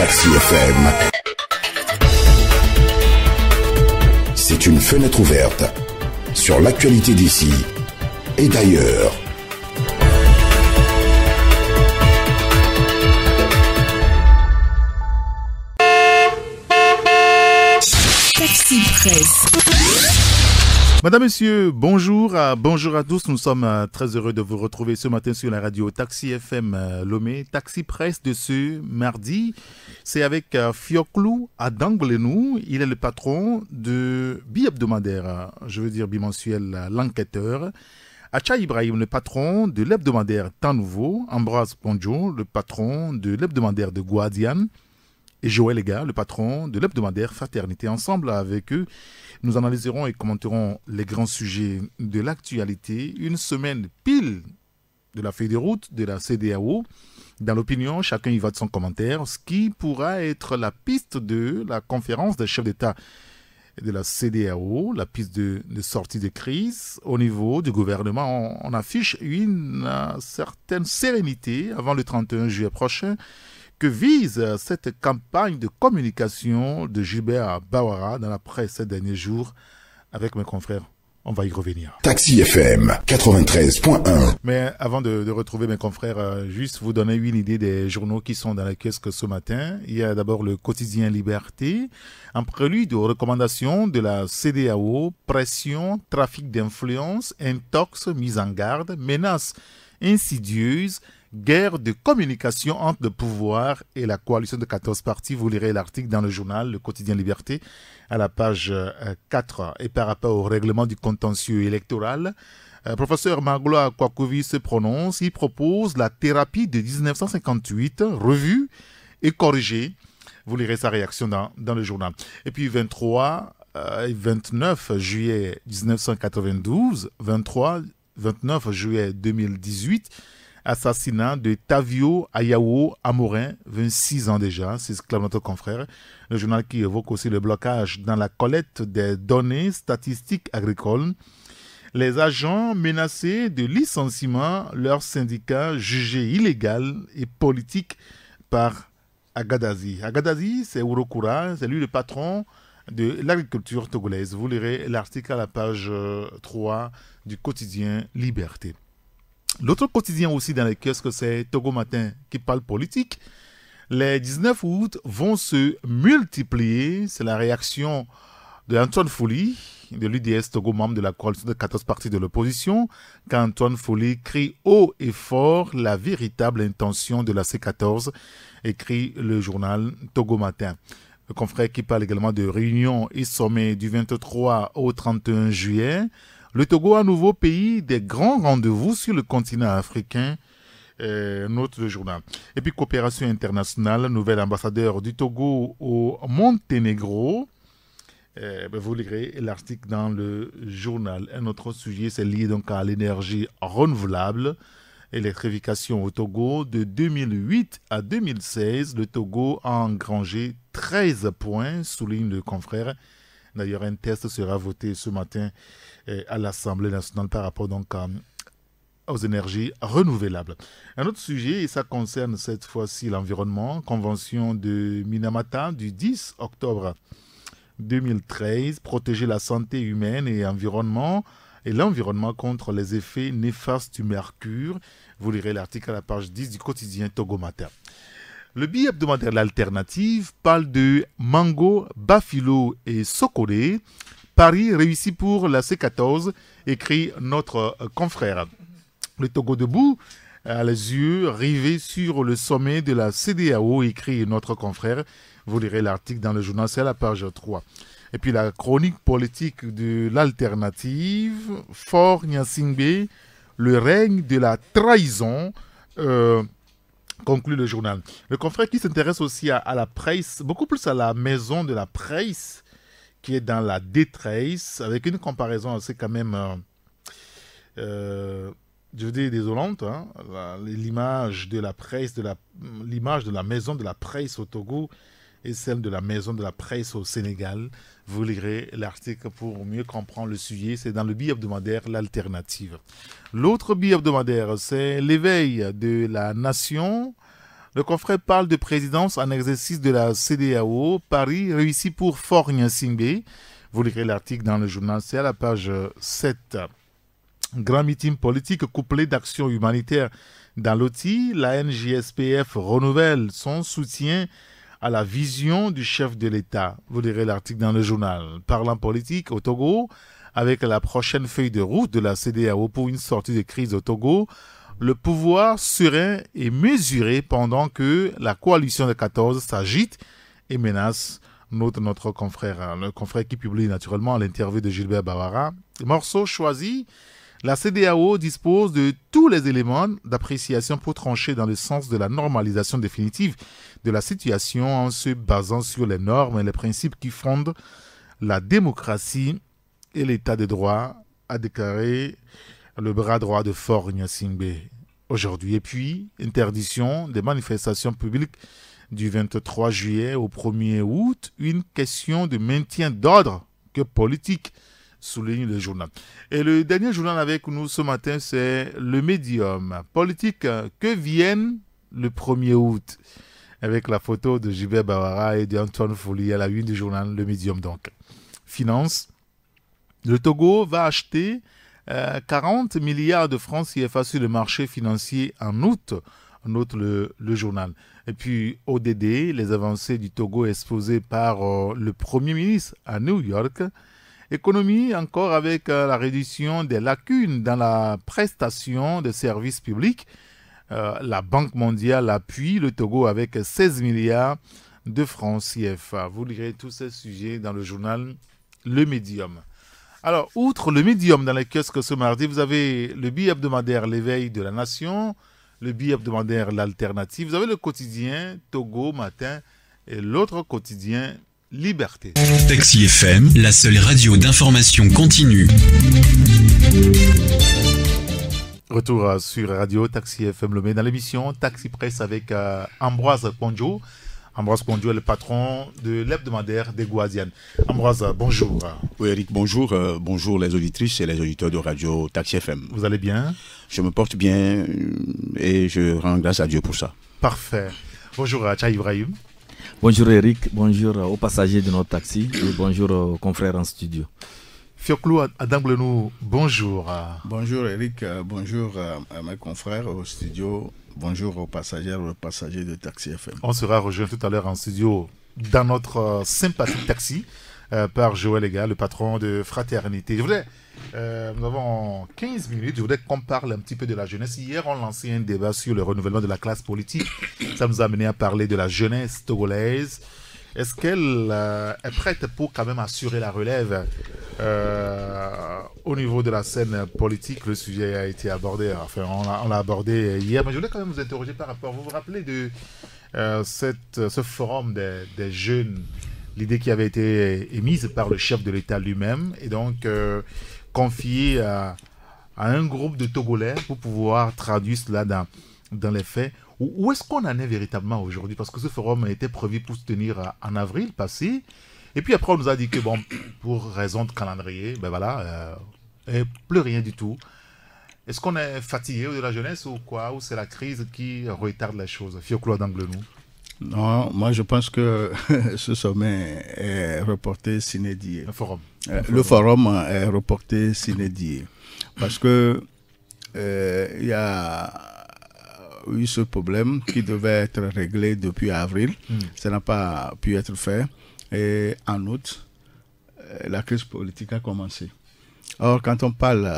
Taxi FM. C'est une fenêtre ouverte sur l'actualité d'ici et d'ailleurs. Taxi Presse. Madame, Monsieur, bonjour. Bonjour à tous. Nous sommes très heureux de vous retrouver ce matin sur la radio Taxi FM Lomé. Taxi Presse de ce mardi, c'est avec Fioclou Adanglenou. Il est le patron de bi-hebdomadaire, je veux dire bimensuel, L'Enquêteur. Acha Ibrahim, le patron de l'hebdomadaire Temps Nouveau. Ambroise Ponjo, le patron de l'hebdomadaire de Guardian. Et Joël Lega, le patron de l'hebdomadaire Fraternité. Ensemble avec eux, nous analyserons et commenterons les grands sujets de l'actualité. Une semaine pile de la feuille de route de la CEDEAO. Dans l'opinion, chacun y va de son commentaire. Ce qui pourra être la piste de la conférence des chefs d'État de la CEDEAO, la piste de sortie de crise. Au niveau du gouvernement, on affiche une certaine sérénité avant le 31 juillet prochain que vise cette campagne de communication de Gilbert Bawara dans la presse ces derniers jours. Avec mes confrères, on va y revenir. Taxi FM 93.1. Mais avant de retrouver mes confrères, juste vous donner une idée des journaux qui sont dans la kiosque ce matin. Il y a d'abord le quotidien Liberté, en prélude aux recommandations de la CEDEAO, pression, trafic d'influence, intox, mise en garde, menaces insidieuses, guerre de communication entre le pouvoir et la coalition de 14 partis. Vous lirez l'article dans le journal, le quotidien Liberté, à la page 4. Et par rapport au règlement du contentieux électoral, professeur Magloa Kwakovi se prononce. Il propose la thérapie de 1958, revue et corrigée. Vous lirez sa réaction dans le journal. Et puis 23 et 29 juillet 1992, 29 juillet 2018, assassinat de Tavio Ayao Amorin, 26 ans déjà, c'est ce que notre confrère. Le journal qui évoque aussi le blocage dans la collecte des données statistiques agricoles. Les agents menacés de licenciement, leur syndicat jugé illégal et politique par Agadazi. Agadazi, c'est Urokura, c'est lui le patron de l'agriculture togolaise. Vous lirez l'article à la page 3 du quotidien Liberté. L'autre quotidien aussi dans les kiosques, c'est Togo Matin qui parle politique. Les 19 août vont se multiplier. C'est la réaction de Antoine Foli, de l'UDS Togo, membre de la coalition de 14 partis de l'opposition, quand Antoine Foli crie haut et fort la véritable intention de la C14, écrit le journal Togo Matin. Le confrère qui parle également de réunion et sommet du 23 au 31 juillet. Le Togo, à nouveau pays des grands rendez-vous sur le continent africain, note le journal. Et puis coopération internationale, nouvel ambassadeur du Togo au Monténégro. Vous lirez l'article dans le journal. Un autre sujet, c'est lié donc à l'énergie renouvelable. Électrification au Togo. De 2008 à 2016, le Togo a engrangé 13 points, souligne le confrère. D'ailleurs, un test sera voté ce matin à l'Assemblée nationale par rapport donc aux énergies renouvelables. Un autre sujet, et ça concerne cette fois-ci l'environnement, convention de Minamata du 10 octobre 2013, protéger la santé humaine et l'environnement contre les effets néfastes du mercure. Vous lirez l'article à la page 10 du quotidien Togo Matin. Le bi-hebdomadaire L'Alternative parle de Mango, Bafilo et Sokoré. Paris réussi pour la C14, écrit notre confrère. Le Togo debout a les yeux rivés sur le sommet de la CEDEAO, écrit notre confrère. Vous lirez l'article dans le journal, c'est à la page 3. Et puis la chronique politique de l'Alternative, Fort Nyasingbe, le règne de la trahison, conclut le journal. Le confrère qui s'intéresse aussi à la presse, beaucoup plus à la maison de la presse, qui est dans la détresse, avec une comparaison assez quand même, je veux dire, désolante. Hein, l'image de la presse, l'image de la maison de la presse au Togo et celle de la maison de la presse au Sénégal. Vous lirez l'article pour mieux comprendre le sujet. C'est dans le bi-hebdomadaire L'Alternative. L'autre bi-hebdomadaire, c'est l'éveil de la nation Le confrère parle de présidence en exercice de la CEDEAO. Paris réussi pour Faure Gnassingbé. Vous lirez l'article dans le journal, c'est à la page 7. Grand meeting politique couplé d'actions humanitaires dans l'OTI. La NJSPF renouvelle son soutien à la vision du chef de l'État. Vous lirez l'article dans le journal. Parlant politique au Togo, avec la prochaine feuille de route de la CEDEAO pour une sortie de crise au Togo, le pouvoir serein et mesuré pendant que la coalition de 14 s'agite et menace notre confrère, le confrère qui publie naturellement l'interview de Gilbert Bawara. Morceau choisi, la CEDEAO dispose de tous les éléments d'appréciation pour trancher dans le sens de la normalisation définitive de la situation en se basant sur les normes et les principes qui fondent la démocratie et l'état de droit, a déclaré le bras droit de Faure Gnassingbé aujourd'hui. Et puis, interdiction des manifestations publiques du 23 juillet au 1er août, une question de maintien d'ordre que politique, souligne le journal. Et le dernier journal avec nous ce matin, c'est le Médium. Politique que vienne le 1er août, avec la photo de Gilbert Bawara et d'Antoine Folly à la une du journal Le Médium donc. Finance. Le Togo va acheter 40 milliards de francs CFA sur le marché financier en août, note le journal. Et puis ODD, les avancées du Togo exposées par le Premier ministre à New York. Économie encore avec la réduction des lacunes dans la prestation de services publics. La Banque mondiale appuie le Togo avec 16 milliards de francs CFA. Vous lirez tous ces sujets dans le journal Le Médium. Alors, outre le Médium dans les kiosques ce mardi, vous avez le bi-hebdomadaire L'éveil de la Nation, le bi-hebdomadaire L'Alternative, vous avez le quotidien Togo Matin et l'autre quotidien Liberté. Taxi FM, la seule radio d'information continue. Retour sur Radio Taxi FM Lomé dans l'émission Taxi Presse avec Ambroise Ponjo. Ambroise Ponjo est le patron de l'hebdomadaire des Guadianes. Ambroise, bonjour. Oui, Eric, bonjour. Bonjour les auditrices et les auditeurs de Radio Taxi FM. Vous allez bien? Je me porte bien et je rends grâce à Dieu pour ça. Parfait. Bonjour à Tcha Ibrahim. Bonjour Eric, bonjour aux passagers de notre taxi et bonjour aux confrères en studio. Fioclou Adanglenou, bonjour. Bonjour Eric, bonjour à mes confrères au studio. Bonjour aux passagers de Taxi FM. On sera rejoint tout à l'heure en studio dans notre sympathique taxi par Joël Ega, le patron de Fraternité. Nous avons 15 minutes, je voudrais qu'on parle un petit peu de la jeunesse. Hier, on lançait un débat sur le renouvellement de la classe politique. Ça nous a amené à parler de la jeunesse togolaise. Est-ce qu'elle est prête pour quand même assurer la relève au niveau de la scène politique? Le sujet a été abordé, enfin on l'a abordé hier, mais je voulais quand même vous interroger par rapport, vous vous rappelez de ce forum des jeunes, l'idée qui avait été émise par le chef de l'État lui-même, et donc confiée à un groupe de Togolais pour pouvoir traduire cela dans les faits. Où est-ce qu'on en est véritablement aujourd'hui? Parce que ce forum a été prévu pour se tenir en avril passé. Et puis après, on nous a dit que, bon, pour raison de calendrier, ben voilà, plus rien du tout. Est-ce qu'on est fatigué de la jeunesse ou quoi? Ou c'est la crise qui retarde les choses? Fioclo d'Anglenou. Non, moi je pense que ce sommet est reporté sine die. Le forum est reporté sine die. Parce que il y a eu ce problème qui devait être réglé depuis avril. Ça n'a pas pu être fait. Et en août, la crise politique a commencé. Or, quand on parle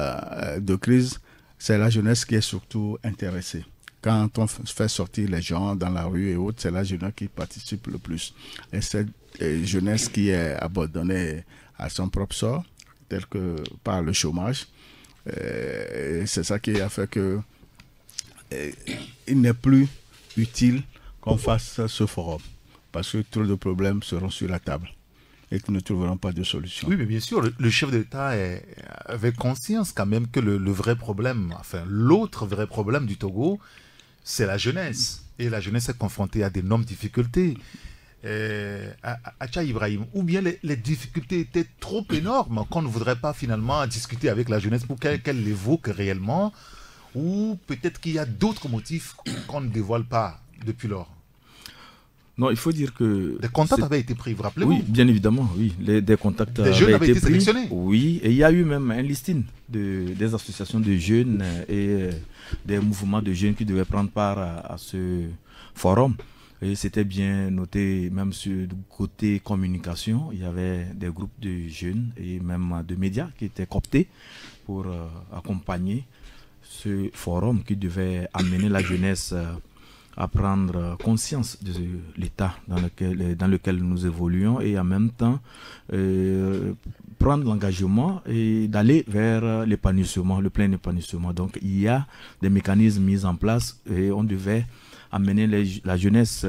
de crise, c'est la jeunesse qui est surtout intéressée. Quand on fait sortir les gens dans la rue et autres, c'est la jeunesse qui participe le plus. Et cette jeunesse qui est abandonnée à son propre sort, tel que par le chômage, c'est ça qui a fait que il n'est plus utile qu'on fasse ce forum, parce que trop de problèmes seront sur la table et que nous ne trouverons pas de solution. Oui, mais bien sûr, le chef de l'État avait conscience quand même que le vrai problème, enfin l'autre vrai problème du Togo, c'est la jeunesse. Et la jeunesse est confrontée à d'énormes difficultés. Acha Ibrahim, ou bien les difficultés étaient trop énormes qu'on ne voudrait pas finalement discuter avec la jeunesse pour qu'elle l'évoque réellement, ou peut-être qu'il y a d'autres motifs qu'on ne dévoile pas depuis lors? Non, il faut dire que... Des contacts avaient été pris, vous rappelez-vous? Oui, bien évidemment, oui. Des contacts des jeunes avaient été pris. Sélectionnés? Oui, et il y a eu même un listing des associations de jeunes et des mouvements de jeunes qui devaient prendre part à ce forum. Et c'était bien noté, même sur le côté communication, il y avait des groupes de jeunes et même de médias qui étaient cooptés pour accompagner ce forum qui devait amener la jeunesse à prendre conscience de l'état dans lequel nous évoluons et en même temps prendre l'engagement et d'aller vers l'épanouissement, le plein épanouissement. Donc il y a des mécanismes mis en place et on devait amener la jeunesse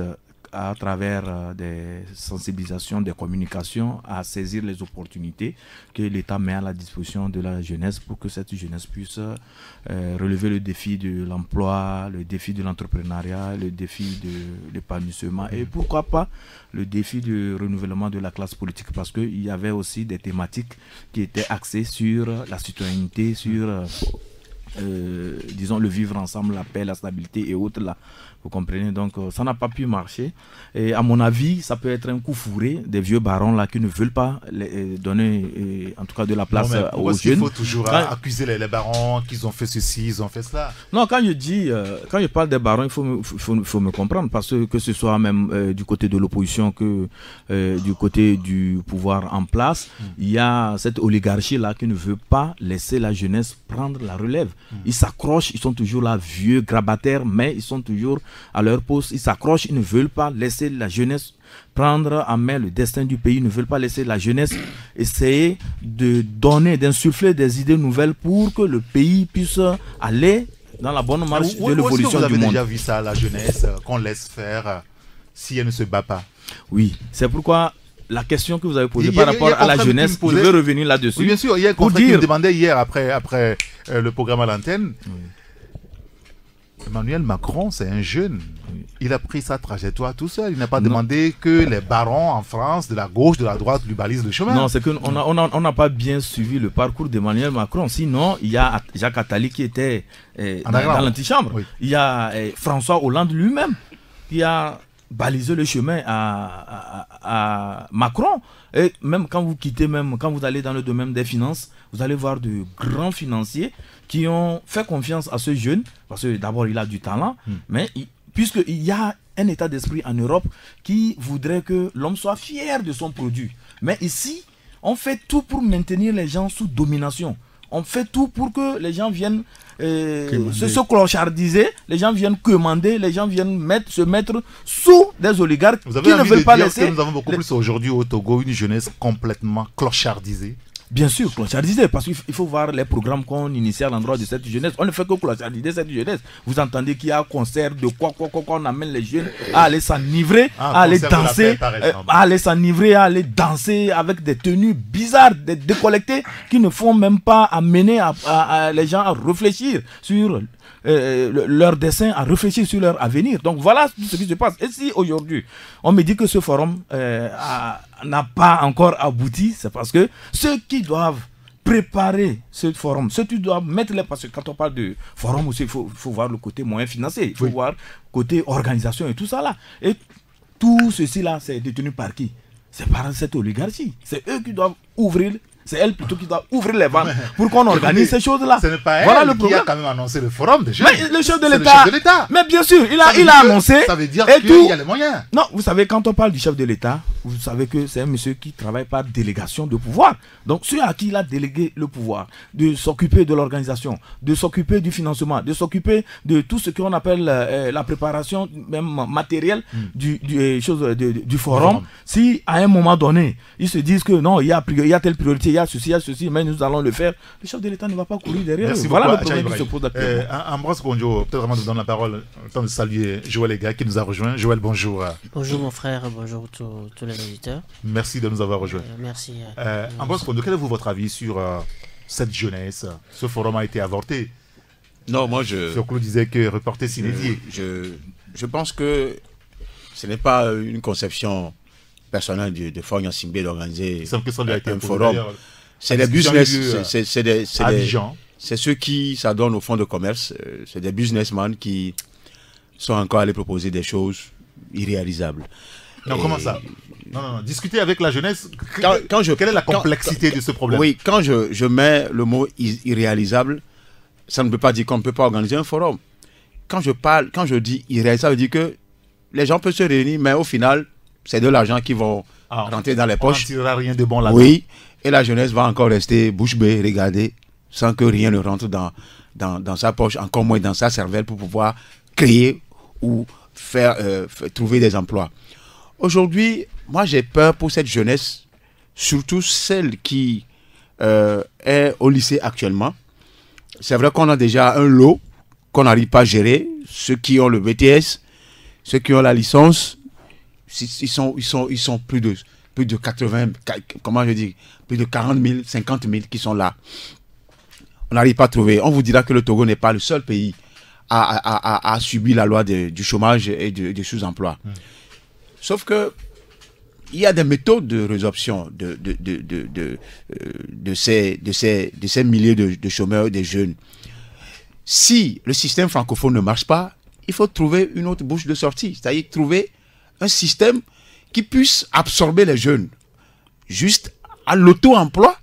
à travers des sensibilisations, des communications, à saisir les opportunités que l'État met à la disposition de la jeunesse pour que cette jeunesse puisse relever le défi de l'emploi, le défi de l'entrepreneuriat, le défi de l'épanouissement et pourquoi pas le défi du renouvellement de la classe politique, parce qu'il y avait aussi des thématiques qui étaient axées sur la citoyenneté, sur disons le vivre ensemble, la paix, la stabilité et autres là. Vous comprenez, donc ça n'a pas pu marcher et à mon avis ça peut être un coup fourré des vieux barons là qui ne veulent pas donner en tout cas de la place aux jeunes. Il faut toujours accuser les barons qu'ils ont fait ceci, ils ont fait cela. Non, quand je parle des barons, il faut me comprendre, parce que ce soit même du côté de l'opposition que du côté du pouvoir en place, il y a cette oligarchie là qui ne veut pas laisser la jeunesse prendre la relève. Ils s'accrochent, ils sont toujours là vieux grabataires, mais ils sont toujours à leur poste, ils s'accrochent, ils ne veulent pas laisser la jeunesse prendre en main le destin du pays, ils ne veulent pas laisser la jeunesse essayer de donner, d'insuffler des idées nouvelles pour que le pays puisse aller dans la bonne marche de l'évolution du monde. Vous avez déjà vu ça, la jeunesse, qu'on laisse faire si elle ne se bat pas? Oui, c'est pourquoi la question que vous avez posée par rapport à la jeunesse, je vais revenir là-dessus. Oui, bien sûr, il y a un confrère qui me demandait hier après le programme à l'antenne. Oui. Emmanuel Macron, c'est un jeune. Il a pris sa trajectoire tout seul. Il n'a pas demandé que les barons en France, de la gauche, de la droite, lui balisent le chemin. Non, c'est qu'on n'a pas bien suivi le parcours d'Emmanuel Macron. Sinon, il y a Jacques Attali qui était dans l'antichambre. Oui. Il y a François Hollande lui-même qui a balisé le chemin à Macron. Et même quand vous quittez, quand vous allez dans le domaine des finances, vous allez voir de grands financiers qui ont fait confiance à ce jeune, parce que d'abord il a du talent, mais puisqu'il y a un état d'esprit en Europe qui voudrait que l'homme soit fier de son produit. Mais ici, on fait tout pour maintenir les gens sous domination. On fait tout pour que les gens viennent se clochardiser, les gens viennent commander, les gens viennent se mettre sous des oligarques qui ne veulent pas laisser. Nous avons beaucoup plus aujourd'hui au Togo une jeunesse complètement clochardisée. Bien sûr, clochardiser, parce qu'il faut voir les programmes qu'on initie à l'endroit de cette jeunesse. On ne fait que clochardiser cette jeunesse. Vous entendez qu'il y a un concert de quoi on amène les jeunes à aller s'enivrer, à aller danser, à aller s'enivrer, à aller danser avec des tenues bizarres, des décollectés qui ne font même pas amener les gens à réfléchir sur leur dessein, à réfléchir sur leur avenir. Donc voilà ce qui se passe. Et si aujourd'hui on me dit que ce forum n'a pas encore abouti, c'est parce que ceux qui doivent préparer ce forum, ceux qui doivent mettre les... Parce que quand on parle de forum aussi, il faut voir le côté moyen financier, il faut voir le côté organisation et tout ça là. Et tout ceci là, c'est détenu par qui? C'est par cette oligarchie. C'est eux qui doivent ouvrir. C'est elle plutôt qui doit ouvrir les vannes pour qu'on organise ces choses-là. Ce n'est pas elle qui a quand même annoncé le forum déjà. Mais le chef de l'État. Mais bien sûr, il a annoncé. Ça veut dire qu'il y a les moyens. Non, vous savez, quand on parle du chef de l'État, vous savez que c'est un monsieur qui travaille par délégation de pouvoir. Donc, ceux à qui il a délégué le pouvoir de s'occuper de l'organisation, de s'occuper du financement, de s'occuper de tout ce qu'on appelle la préparation même matérielle du forum. Si à un moment donné, ils se disent que non, il y a telle priorité, il y a ceci, mais nous allons le faire. Le chef de l'État ne va pas courir derrière. Voilà le problème qui se pose actuellement. Ambroise Konjo, peut-être avant de donner la parole, le temps de saluer Joël Ega qui nous a rejoint. Joël, bonjour. Bonjour mon frère, bonjour tous les auditeurs. Merci de nous avoir rejoints. Merci. Ambroise Konjo, quel est votre avis sur cette jeunesse? Ce forum a été avorté. Non, moi Claude disait que reporter s'inédit. Je pense que ce n'est pas une conception personnel de Fogna Simbe d'organiser un forum. C'est des business, c'est ceux qui s'adonnent au fonds de commerce, c'est des businessmen qui sont encore allés proposer des choses irréalisables. Non, comment ça? Non, discuter avec la jeunesse. Quelle est la complexité de ce problème? Oui, quand je mets le mot irréalisable, ça ne veut pas dire qu'on ne peut pas organiser un forum. Quand je dis irréalisable, ça veut dire que les gens peuvent se réunir, mais au final, c'est de l'argent qui vont rentrer dans les poches. On ne tirera rien de bon là-dedans. Oui, et la jeunesse va encore rester bouche bée, regarder, sans que rien ne rentre dans sa poche, encore moins dans sa cervelle pour pouvoir créer ou faire trouver des emplois. Aujourd'hui, moi j'ai peur pour cette jeunesse, surtout celle qui est au lycée actuellement. C'est vrai qu'on a déjà un lot qu'on n'arrive pas à gérer. Ceux qui ont le BTS, ceux qui ont la licence, ils sont plus de 80, comment je dis, plus de 40 000, 50 000 qui sont là. On n'arrive pas à trouver. On vous dira que le Togo n'est pas le seul pays à subir la loi du chômage et du sous-emploi. Sauf que il y a des méthodes de résorption de ces milliers de chômeurs, des jeunes. Si le système francophone ne marche pas, il faut trouver une autre bouche de sortie. C'est-à-dire trouver un système qui puisse absorber les jeunes. Juste à l'auto-emploi,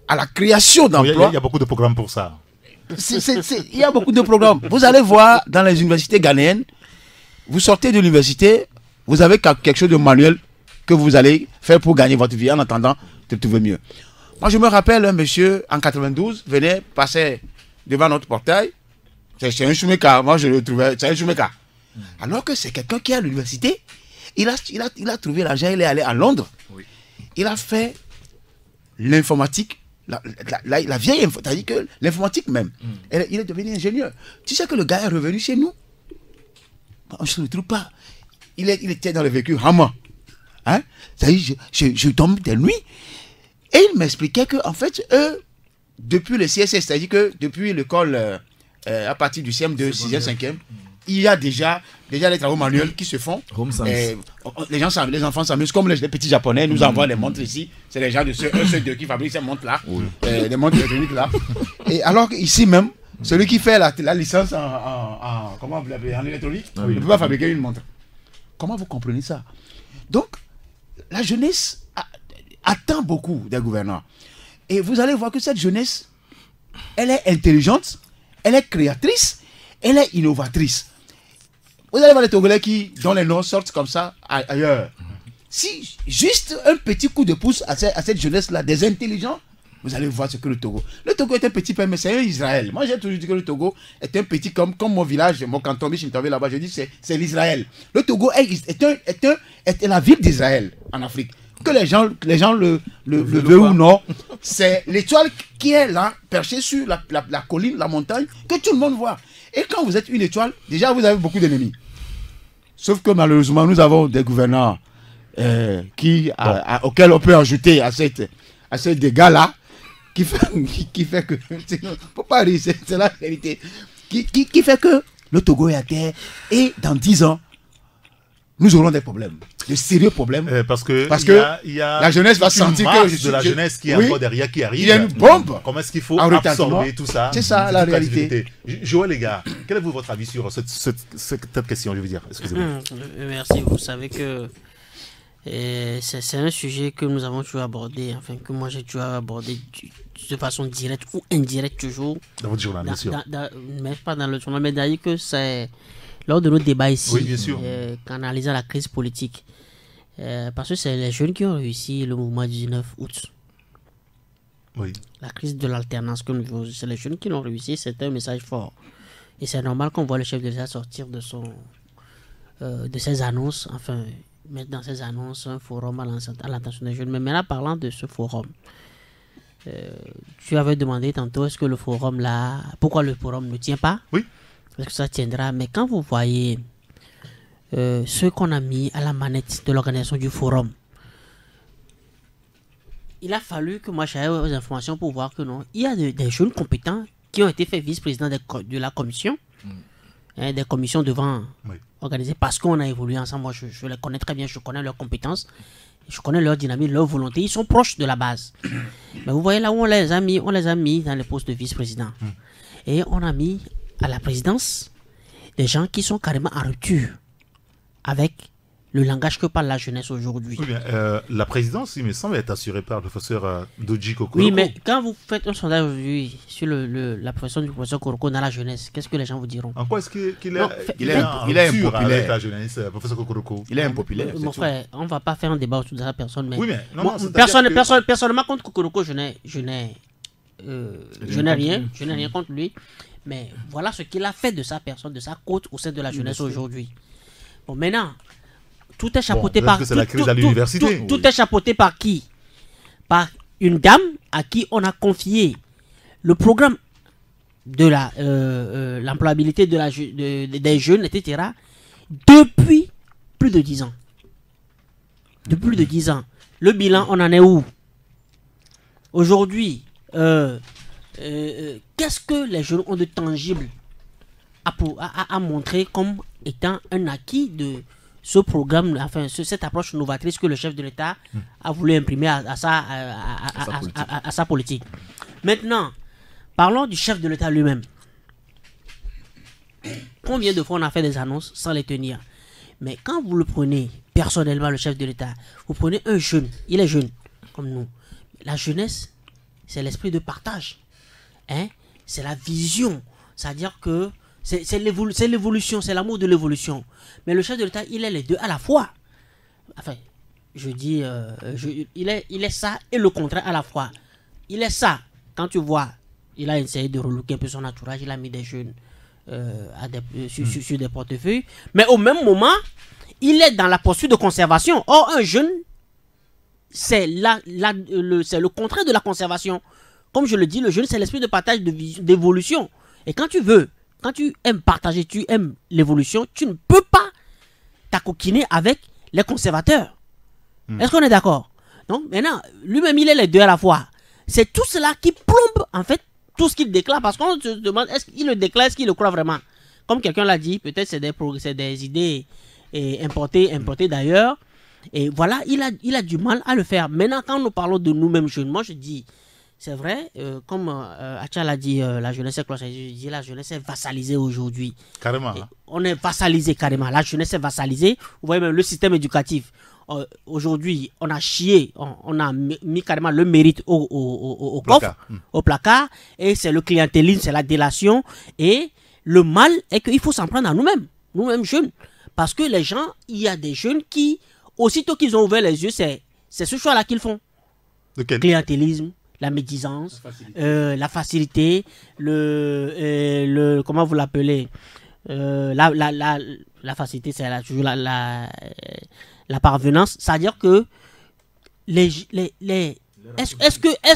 à la création d'emplois. Il y a beaucoup de programmes pour ça. Il y a beaucoup de programmes. Vous allez voir dans les universités ghanéennes, vous sortez de l'université, vous avez quelque chose de manuel que vous allez faire pour gagner votre vie en attendant de trouver mieux. Moi, je me rappelle, un monsieur en 92 venait passer devant notre portail. C'est un choumeka. Moi, je le trouvais. C'est un choumeka. Alors que c'est quelqu'un qui est à l'université. Il a trouvé l'argent. Il est allé à Londres. Oui. Il a fait l'informatique. La vieille informatique. C'est-à-dire que l'informatique même. Il est devenu ingénieur. Tu sais que le gars est revenu chez nous. On ne se retrouve pas. Il était dans le véhicule Hammer. Hein? C'est-à-dire, je tombe de nuit. Et il m'expliquait qu'en fait, eux, depuis le CSS, c'est-à-dire que depuis l'école, à partir du CM2, 6e, 5e, il y a déjà les travaux manuels qui se font. Les enfants s'amusent, comme les petits japonais nous envoient les montres ici. C'est les gens de ceux qui fabriquent ces montres-là, les montres électroniques là. Et alors ici même, celui qui fait la licence comment vous l'appelez, en électronique, ne peut pas fabriquer une montre. Comment vous comprenez ça? Donc, la jeunesse attend beaucoup des gouvernants. Et vous allez voir que cette jeunesse, elle est intelligente, elle est créatrice, elle est innovatrice. Vous allez voir les Togolais dont les noms sortent comme ça ailleurs. Si juste un petit coup de pouce à cette jeunesse-là, des intelligents, vous allez voir ce que le Togo. Le Togo est un petit pays, mais c'est un Israël. Moi, j'ai toujours dit que le Togo est un petit comme mon village, mon canton, Bichintové là-bas. Je dis c'est l'Israël. Le Togo est la ville d'Israël en Afrique. Que les gens le veulent ou non, c'est l'étoile qui est là, perchée sur la colline, la montagne, que tout le monde voit. Et quand vous êtes une étoile, déjà vous avez beaucoup d'ennemis. Sauf que malheureusement, nous avons des gouvernants auxquels on peut ajouter à ces dégâts-là, qui fait que, faut pas rire, c'est la vérité, qui fait que le Togo est à terre et dans 10 ans, nous aurons des problèmes, de sérieux problèmes. Parce que il y a la jeunesse va sentir que la jeunesse qui est encore derrière, qui arrive. Il y a une bombe. Comment est-ce qu'il faut absorber tout ça? C'est ça la réalité. Joël, les gars, quel est votre avis sur cette question, je veux dire? Excusez-moi. Merci, vous savez que c'est un sujet que nous avons toujours abordé, enfin que moi j'ai toujours abordé de façon directe ou indirecte toujours. Dans votre journal, bien sûr. Mais pas dans le journal, mais d'ailleurs que c'est lors de nos débats ici, oui, bien sûr. Qu'analysant la crise politique. Parce que c'est les jeunes qui ont réussi le mouvement du 19 août. Oui. La crise de l'alternance que nous vivons, c'est les jeunes qui l'ont réussi, c'est un message fort. Et c'est normal qu'on voit le chef de l'État sortir de ses annonces, enfin, mettre dans ses annonces un forum à l'attention des jeunes. Mais maintenant, parlant de ce forum, tu avais demandé tantôt, est-ce que le forum là, pourquoi le forum ne tient pas? Oui. Est-ce que ça tiendra? Mais quand vous voyez ceux qu'on a mis à la manette de l'organisation du forum, il a fallu que moi j'aille aux informations pour voir que non, il y a des jeunes compétents qui ont été faits vice-présidents de la commission, des commissions devant organiser, parce qu'on a évolué ensemble. Moi je les connais très bien, je connais leurs compétences, je connais leur dynamique, leur volonté, ils sont proches de la base. Mais vous voyez là où on les a mis dans les postes de vice-président. Et on a mis à la présidence des gens qui sont carrément en rupture avec le langage que parle la jeunesse aujourd'hui. Oui, la présidence, il me semble, est assurée par le professeur Doji Kokoroko. Oui, mais quand vous faites un sondage aujourd'hui sur la profession du professeur Kokoroko dans la jeunesse, qu'est-ce que les gens vous diront? En quoi est-ce qu'il Non, est en rupture avec la jeunesse, professeur Kokoroko? Il est impopulaire. Mon frère, on ne va pas faire un débat autour de la personne, mais Oui, mais moi, c'est-à-dire personnellement contre Kokoroko, je n'ai rien contre lui, mais voilà ce qu'il a fait de sa personne, de sa côte au sein de la jeunesse aujourd'hui. Bon, maintenant, tout est chapeauté parce par... que c'est la crise à l'université. Tout est chapeauté par qui? Par une dame à qui on a confié le programme de l'employabilité des jeunes, etc., depuis plus de 10 ans. Depuis plus de 10 ans. Le bilan, on en est où? Aujourd'hui, qu'est-ce que les jeunes ont de tangible à montrer comme étant un acquis de ce programme, enfin cette approche novatrice que le chef de l'État a voulu imprimer à sa politique. Maintenant, parlons du chef de l'État lui-même. Combien de fois on a fait des annonces sans les tenir? Mais quand vous le prenez personnellement, le chef de l'État, vous prenez un jeune, il est jeune comme nous. La jeunesse, c'est l'esprit de partage. Hein? C'est la vision. C'est-à-dire que c'est l'évolution, c'est l'amour de l'évolution. Mais le chef de l'État, il est les deux à la fois. Enfin, je dis, il est ça et le contraire à la fois. Il est ça. Quand tu vois, il a essayé de relooker un peu son entourage, il a mis des jeunes sur des portefeuilles. Mais au même moment, il est dans la poursuite de conservation. Or, un jeune, c'est le contraire de la conservation. Comme je le dis, le jeune, c'est l'esprit de partage, d'évolution. Et quand tu aimes partager, tu aimes l'évolution, tu ne peux pas t'acoquiner avec les conservateurs. Est-ce qu'on est d'accord? Donc maintenant, lui-même, il est les deux à la fois. C'est tout cela qui plombe, en fait, tout ce qu'il déclare. Parce qu'on se demande, est-ce qu'il le déclare, est-ce qu'il le croit vraiment? Comme quelqu'un l'a dit, peut-être c'est des idées importées d'ailleurs. Et voilà, il a du mal à le faire. Maintenant, quand nous parlons de nous-mêmes jeunes, moi je dis... C'est vrai, comme Acha l'a dit, la jeunesse est clochardisée. Je dis la jeunesse est vassalisée aujourd'hui. Carrément. On est vassalisé carrément. La jeunesse est vassalisée. Vous voyez même le système éducatif. Aujourd'hui, on a chié, on a mis carrément le mérite au coffre, au placard. Et c'est le clientélisme, c'est la délation. Et le mal est qu'il faut s'en prendre à nous-mêmes jeunes. Parce que les gens, il y a des jeunes qui, aussitôt qu'ils ont ouvert les yeux, c'est ce choix-là qu'ils font. Lequel? Clientélisme. La médisance, la facilité, comment vous l'appelez, la facilité, c'est toujours la parvenance. C'est-à-dire que est-ce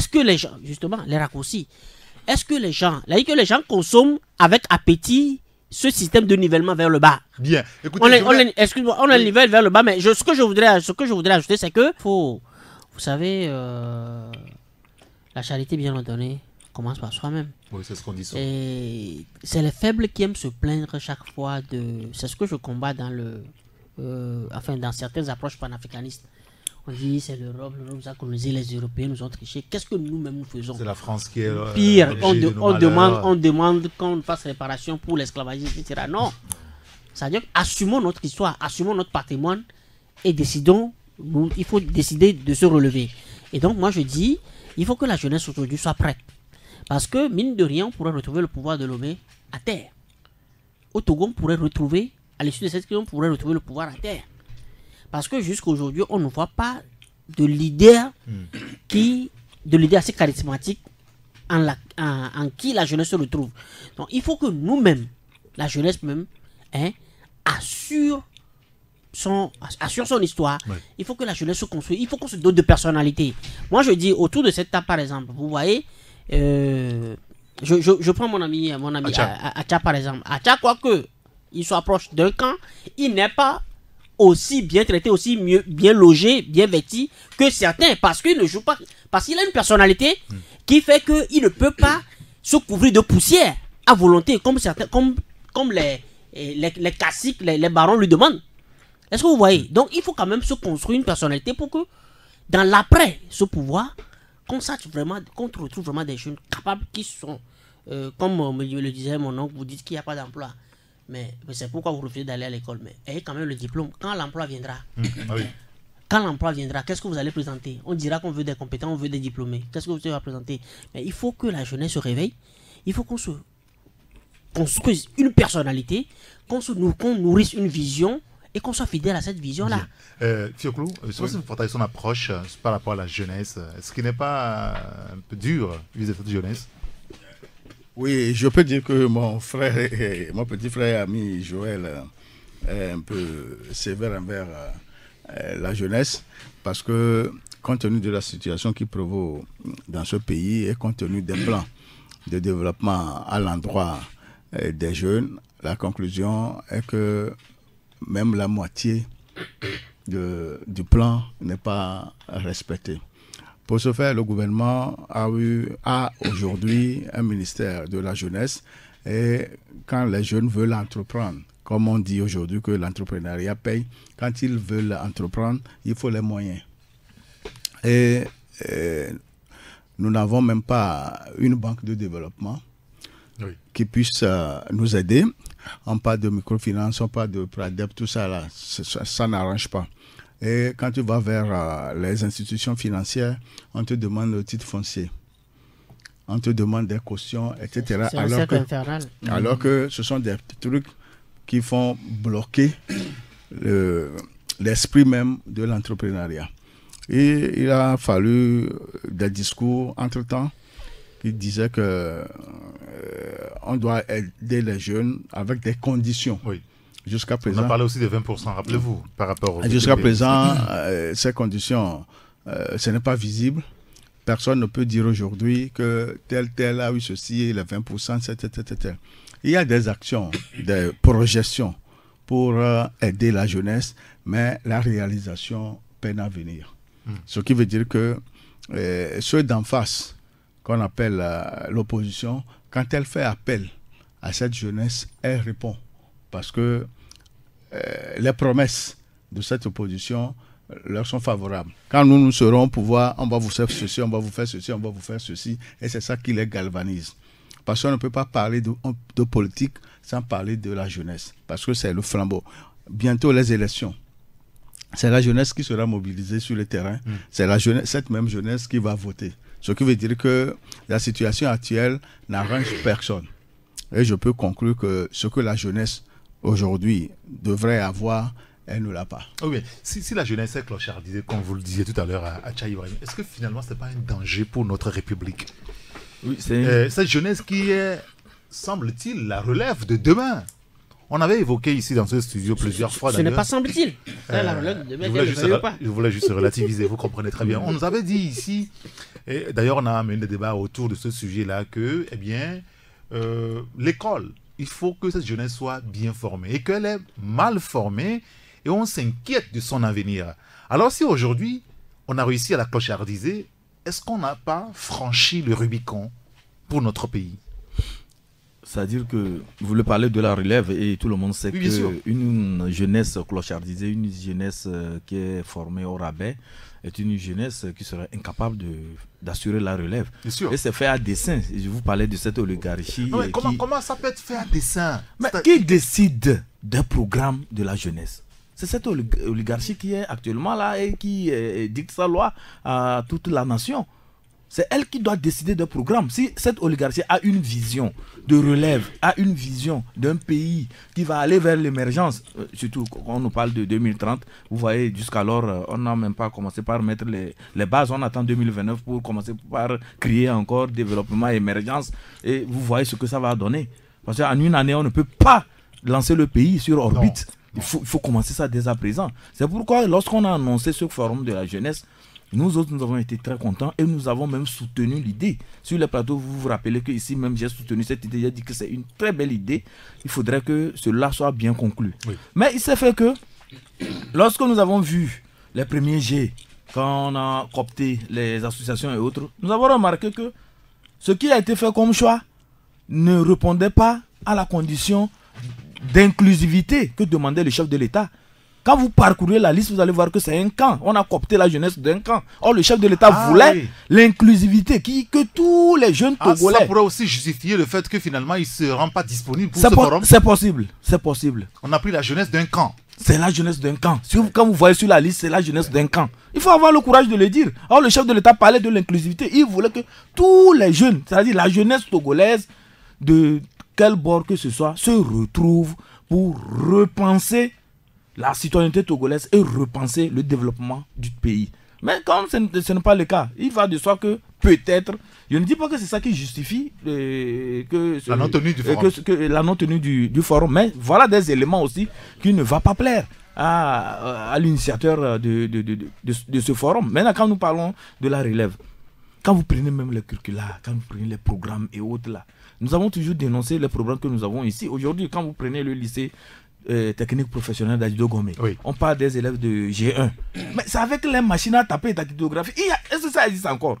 que les gens, justement, les raccourcis, est-ce que les gens consomment avec appétit ce système de nivellement vers le bas? Bien. Écoutez, on le nivelle vers le bas, mais ce que je voudrais ajouter, c'est que vous savez. La charité bien ordonnée commence par soi-même. Oui, c'est ce qu'on dit. Et c'est les faibles qui aiment se plaindre chaque fois c'est ce que je combats dans dans certaines approches panafricanistes. On dit c'est l'Europe nous a colonisé, les Européens nous ont triché. Qu'est-ce que nous-mêmes nous faisons? C'est la France qui est... Pire, on demande qu'on fasse réparation pour l'esclavagisme, etc. Non. C'est-à-dire assumons notre histoire, assumons notre patrimoine et décidons, il faut décider de se relever. Et donc moi je dis, il faut que la jeunesse aujourd'hui soit prête. Parce que, mine de rien, on pourrait retrouver le pouvoir de Lomé à terre. Au Togo, on pourrait retrouver, à l'issue de cette crise, on pourrait retrouver le pouvoir à terre. Parce que jusqu'à aujourd'hui, on ne voit pas de leader assez charismatique en qui la jeunesse se retrouve. Donc, il faut que nous-mêmes, la jeunesse même, assure son histoire. Ouais. Il faut que la jeunesse se construise. Il faut qu'on se dote de personnalité. Moi, je dis, autour de cette table, par exemple, vous voyez, je prends mon ami Acha, par exemple. Acha, quoique il soit proche d'un camp, il n'est pas aussi bien traité, aussi bien logé, bien vêtu que certains, parce qu'il ne joue pas, parce qu'il a une personnalité qui fait qu'il ne peut pas se couvrir de poussière à volonté, comme certains, comme les classiques, les barons lui demandent. Est-ce que vous voyez? Donc il faut quand même se construire une personnalité pour que dans l'après ce pouvoir, qu'on sache vraiment, qu'on retrouve vraiment des jeunes capables qui sont, comme me le disait mon oncle, vous dites qu'il n'y a pas d'emploi. mais c'est pourquoi vous refusez d'aller à l'école. Mais ayez quand même le diplôme. Quand l'emploi viendra, Ah oui. quand l'emploi viendra, qu'est-ce que vous allez présenter? On dira qu'on veut des compétents, on veut des diplômés. Qu'est-ce que vous allez présenter? Mais il faut que la jeunesse se réveille. Il faut qu'on se construise une personnalité, qu'on nourrisse une vision et qu'on soit fidèle à cette vision-là. Fioclou, je sais pas si vous partagez son approche par rapport à la jeunesse. Est-ce qu'il n'est pas un peu dur vis-à-vis de cette jeunesse? Oui, je peux dire que mon petit frère et ami Joël est un peu sévère envers la jeunesse, parce que compte tenu de la situation qui prévaut dans ce pays et compte tenu des plans de développement à l'endroit des jeunes, la conclusion est que même la moitié du plan n'est pas respectée. Pour ce faire, le gouvernement a aujourd'hui un ministère de la jeunesse, et quand les jeunes veulent entreprendre, comme on dit aujourd'hui que l'entrepreneuriat paye, quand ils veulent entreprendre, il faut les moyens. Et nous n'avons même pas une banque de développement qui puisse nous aider. On parle de microfinance, on parle de Pradep, tout ça là, ça n'arrange pas. Et quand tu vas vers les institutions financières, on te demande le titre foncier, on te demande des cautions, etc. C'est un cercle infernal. Alors que ce sont des trucs qui font bloquer l'esprit même de l'entrepreneuriat. Et il a fallu des discours entre-temps qui disaient que on doit aider les jeunes avec des conditions. Oui. Jusqu'à présent, on a parlé aussi de 20%, rappelez-vous, par rapport au... Jusqu'à présent, ces conditions, ce n'est pas visible. Personne ne peut dire aujourd'hui que tel a eu ceci, les 20%, tel. Il y a des actions, des projections pour aider la jeunesse, mais la réalisation peine à venir. Ce qui veut dire que ceux d'en face, qu'on appelle l'opposition, quand elle fait appel à cette jeunesse, elle répond. Parce que les promesses de cette opposition leur sont favorables. Quand nous serons au pouvoir, on va vous faire ceci, on va vous faire ceci, on va vous faire ceci. Et c'est ça qui les galvanise. Parce qu'on ne peut pas parler de politique sans parler de la jeunesse. Parce que c'est le flambeau. Bientôt les élections. C'est la jeunesse qui sera mobilisée sur le terrain. C'est cette même jeunesse qui va voter. Ce qui veut dire que la situation actuelle n'arrange personne. Et je peux conclure que ce que la jeunesse aujourd'hui devrait avoir, elle ne l'a pas. Oui, mais si la jeunesse est clochardisée, comme vous le disiez tout à l'heure à Tchaï Ibrahim, est-ce que finalement ce n'est pas un danger pour notre République? Oui, cette jeunesse qui est, semble-t-il, la relève de demain. On avait évoqué ici dans ce studio plusieurs fois. Ce n'est pas semble-t-il. La relève de demain, je voulais juste relativiser, vous comprenez très bien. On nous avait dit ici, et d'ailleurs on a amené des débats autour de ce sujet-là, que eh bien, l'école, il faut que cette jeunesse soit bien formée et qu'elle est mal formée et on s'inquiète de son avenir. Alors si aujourd'hui on a réussi à la clochardiser, est-ce qu'on n'a pas franchi le Rubicon pour notre pays? C'est-à-dire que vous voulez parler de la relève et tout le monde sait qu'une jeunesse clochardisée, une jeunesse qui est formée au rabais, est une jeunesse qui serait incapable d'assurer la relève. Et c'est fait à dessein. Je vous parlais de cette oligarchie. Non, mais comment ça peut être fait à dessein? Mais qui décide des programmes de la jeunesse? C'est cette oligarchie qui est actuellement là et qui dicte sa loi à toute la nation. C'est elle qui doit décider des programmes. Si cette oligarchie a une vision de relève, a une vision d'un pays qui va aller vers l'émergence, surtout quand on nous parle de 2030, vous voyez, jusqu'alors, on n'a même pas commencé par mettre les bases. On attend 2029 pour commencer par créer encore développement et émergence. Et vous voyez ce que ça va donner. Parce qu'en une année, on ne peut pas lancer le pays sur orbite. Il faut commencer ça dès à présent. C'est pourquoi, lorsqu'on a annoncé ce forum de la jeunesse, nous autres, nous avons été très contents et nous avons même soutenu l'idée. Sur les plateaux, vous vous rappelez qu'ici même, j'ai soutenu cette idée. J'ai dit que c'est une très belle idée. Il faudrait que cela soit bien conclu. Oui. Mais il s'est fait que, lorsque nous avons vu les premiers jets, quand on a coopté les associations et autres, nous avons remarqué que ce qui a été fait comme choix ne répondait pas à la condition d'inclusivité que demandait le chef de l'État. Quand vous parcourez la liste, vous allez voir que c'est un camp. On a coopté la jeunesse d'un camp. Or, le chef de l'État voulait l'inclusivité, que tous les jeunes Togolais... Ça pourrait aussi justifier le fait que finalement, il ne se rend pas disponible pour ce forum. C'est possible, c'est possible. On a pris la jeunesse d'un camp. C'est la jeunesse d'un camp. Quand vous voyez sur la liste, c'est la jeunesse d'un camp. Il faut avoir le courage de le dire. Or, le chef de l'État parlait de l'inclusivité. Il voulait que tous les jeunes, c'est-à-dire la jeunesse togolaise, de quel bord que ce soit, se retrouvent pour repenser la citoyenneté togolaise et repenser le développement du pays. Mais comme ce n'est pas le cas, il va de soi que peut-être, je ne dis pas que c'est ça qui justifie la non-tenue du forum. La non-tenue du forum, mais voilà des éléments aussi qui ne vont pas plaire à l'initiateur de ce forum. Maintenant, quand nous parlons de la relève, quand vous prenez même les curricula, quand vous prenez les programmes et autres là, nous avons toujours dénoncé les programmes que nous avons ici. Aujourd'hui, quand vous prenez le lycée technique professionnelle d'Adido Gomé, on parle des élèves de G1. Mais c'est avec les machines à taper et dactylographie. Est-ce que ça existe encore?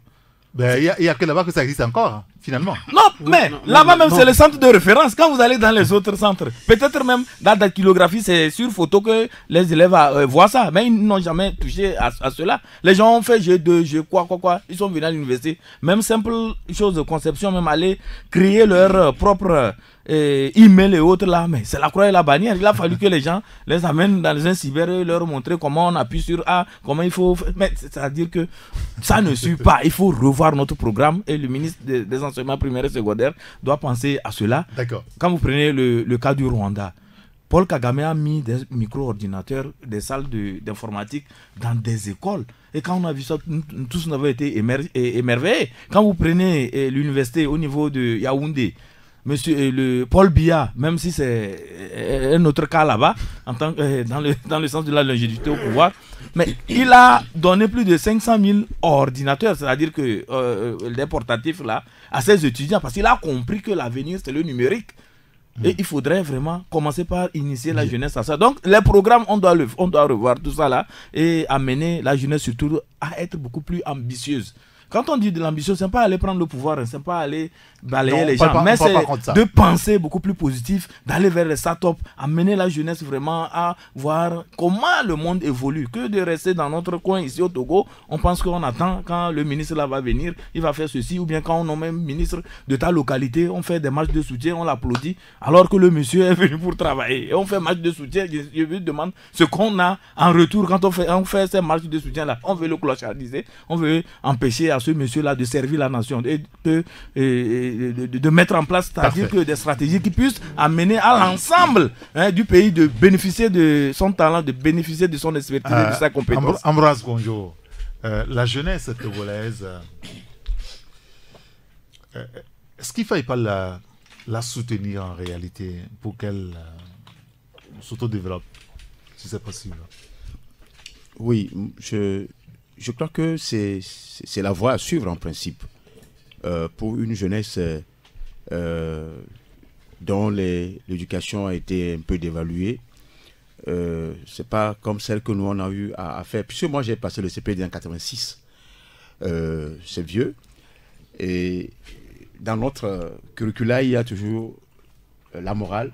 Il n'y a que là-bas que ça existe encore, finalement. Non, mais là-bas même, c'est le centre de référence. Quand vous allez dans les autres centres, peut-être même dans la dactylographie, c'est sur photo que les élèves voient ça. Mais ils n'ont jamais touché à cela. Les gens ont fait G2, G quoi. Ils sont venus à l'université. Même simple chose de conception, même aller créer leur propre email et autres là. Mais c'est la croix et la bannière. Il a fallu que les gens les amènent dans un cyber et leur montrer comment on appuie sur A, comment il faut. Mais c'est-à-dire que ça ne suit pas. Il faut revoir notre programme et le ministre des enseignements primaires et secondaires doit penser à cela. D'accord. Quand vous prenez le cas du Rwanda, Paul Kagame a mis des micro-ordinateurs, des salles d'informatique dans des écoles. Et quand on a vu ça, tous nous avons été émerveillés. Quand vous prenez l'université au niveau de Yaoundé, Monsieur Paul Biya, même si c'est un autre cas là-bas, dans le sens de la longévité au pouvoir, mais il a donné plus de 500 000 ordinateurs, c'est-à-dire que des portatifs là, à ses étudiants, parce qu'il a compris que l'avenir c'est le numérique. Et il faudrait vraiment commencer par initier la jeunesse à ça. Donc les programmes, on doit revoir tout ça là et amener la jeunesse surtout à être beaucoup plus ambitieuse. Quand on dit de l'ambition, c'est pas aller prendre le pouvoir, c'est pas aller balayer les gens, mais c'est de penser beaucoup plus positif, d'aller vers les startups, amener la jeunesse vraiment à voir comment le monde évolue, que de rester dans notre coin ici au Togo. On pense qu'on attend quand le ministre là va venir, il va faire ceci, ou bien quand on nomme un ministre de ta localité, on fait des marches de soutien, on l'applaudit, alors que le monsieur est venu pour travailler. Et on fait marche de soutien, je me demande ce qu'on a en retour quand on fait ces marches de soutien là. On veut le clochardiser, on veut empêcher à ce monsieur-là de servir la nation et de mettre en place, c'est-à-dire que des stratégies qui puissent amener à l'ensemble du pays de bénéficier de son talent, de bénéficier de son expertise et de sa compétence. Ambroise Gonjo, la jeunesse togolaise, est-ce qu'il ne faille pas la soutenir en réalité pour qu'elle s'autodéveloppe, si c'est possible? Oui, je crois que c'est la voie à suivre en principe pour une jeunesse dont l'éducation a été un peu dévaluée. C'est pas comme celle que nous on a eu à faire. Puisque moi j'ai passé le CPD en 86. C'est vieux. Et dans notre curricula, il y a toujours la morale.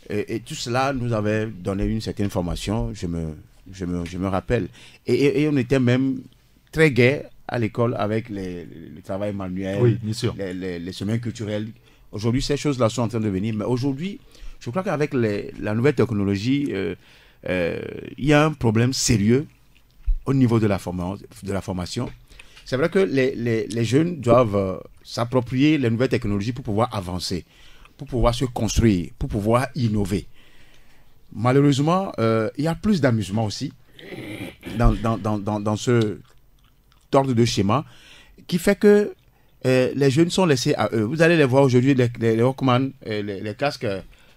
Et tout cela nous avait donné une certaine formation. Je me rappelle. Et on était même très gai à l'école avec le travail manuel, oui, bien sûr. Les semaines culturelles. Aujourd'hui, ces choses-là sont en train de venir. Mais aujourd'hui, je crois qu'avec la nouvelle technologie, il y a un problème sérieux au niveau de la formation. C'est vrai que les jeunes doivent s'approprier les nouvelles technologies pour pouvoir avancer, pour pouvoir se construire, pour pouvoir innover. Malheureusement, il y a plus d'amusement aussi dans ce ordre de schéma qui fait que les jeunes sont laissés à eux. Vous allez les voir aujourd'hui, les Walkman, les casques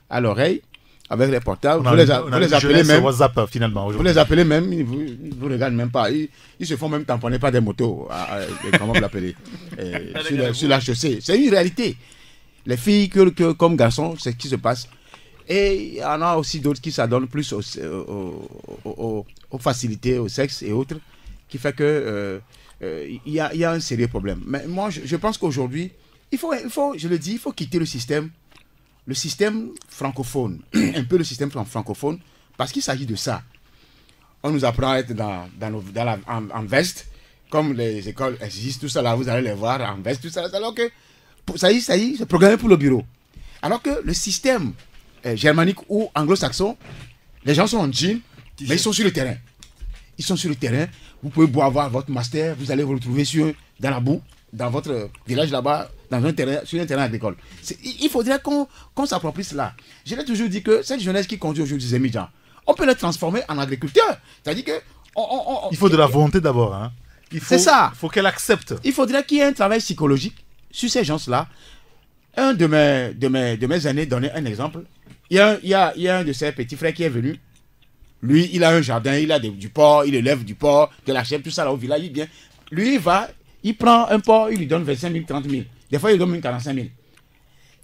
à l'oreille, avec les portables. Vous les appelez même. WhatsApp, finalement, vous les appelez même, ils ne vous regardent même pas. Ils se font même tamponner par des motos, comment vous l'appelez, sur la chaussée. C'est une réalité. Les filles comme garçons, c'est ce qui se passe. Et il y en a aussi d'autres qui s'adonnent plus aux facilités, au sexe et autres, qui fait que il y a un sérieux problème. Mais moi, je pense qu'aujourd'hui, il faut, je le dis, il faut quitter le système francophone, un peu le système francophone, parce qu'il s'agit de ça. on nous apprend à être en veste, comme les écoles existent, tout ça là, vous allez les voir en veste, tout ça, alors que ça y est, c'est programmé pour le bureau. Alors que le système germanique ou anglo-saxon, les gens sont en jean, mais ils sont sur le terrain. Ils sont sur le terrain, vous pouvez avoir votre master, vous allez vous retrouver dans la boue, dans votre village là-bas, sur un terrain agricole. Il faudrait qu'on s'approprie cela. Je l'ai toujours dit que cette jeunesse qui conduit aujourd'hui des émigrants, on peut les transformer en agriculteurs. C'est-à-dire que... il faut de la volonté d'abord. Hein. C'est ça. Il faut qu'elle accepte. Il faudrait qu'il y ait un travail psychologique sur ces gens-là. Un de mes aînés donnait un exemple. Il y a un de ses petits frères qui est venu. Lui, il a un jardin, il a du porc, il élève du porc, de la chèvre, tout ça là au village. Lui, il prend un porc, il lui donne 25 000, 30 000. Des fois, il lui donne 45 000.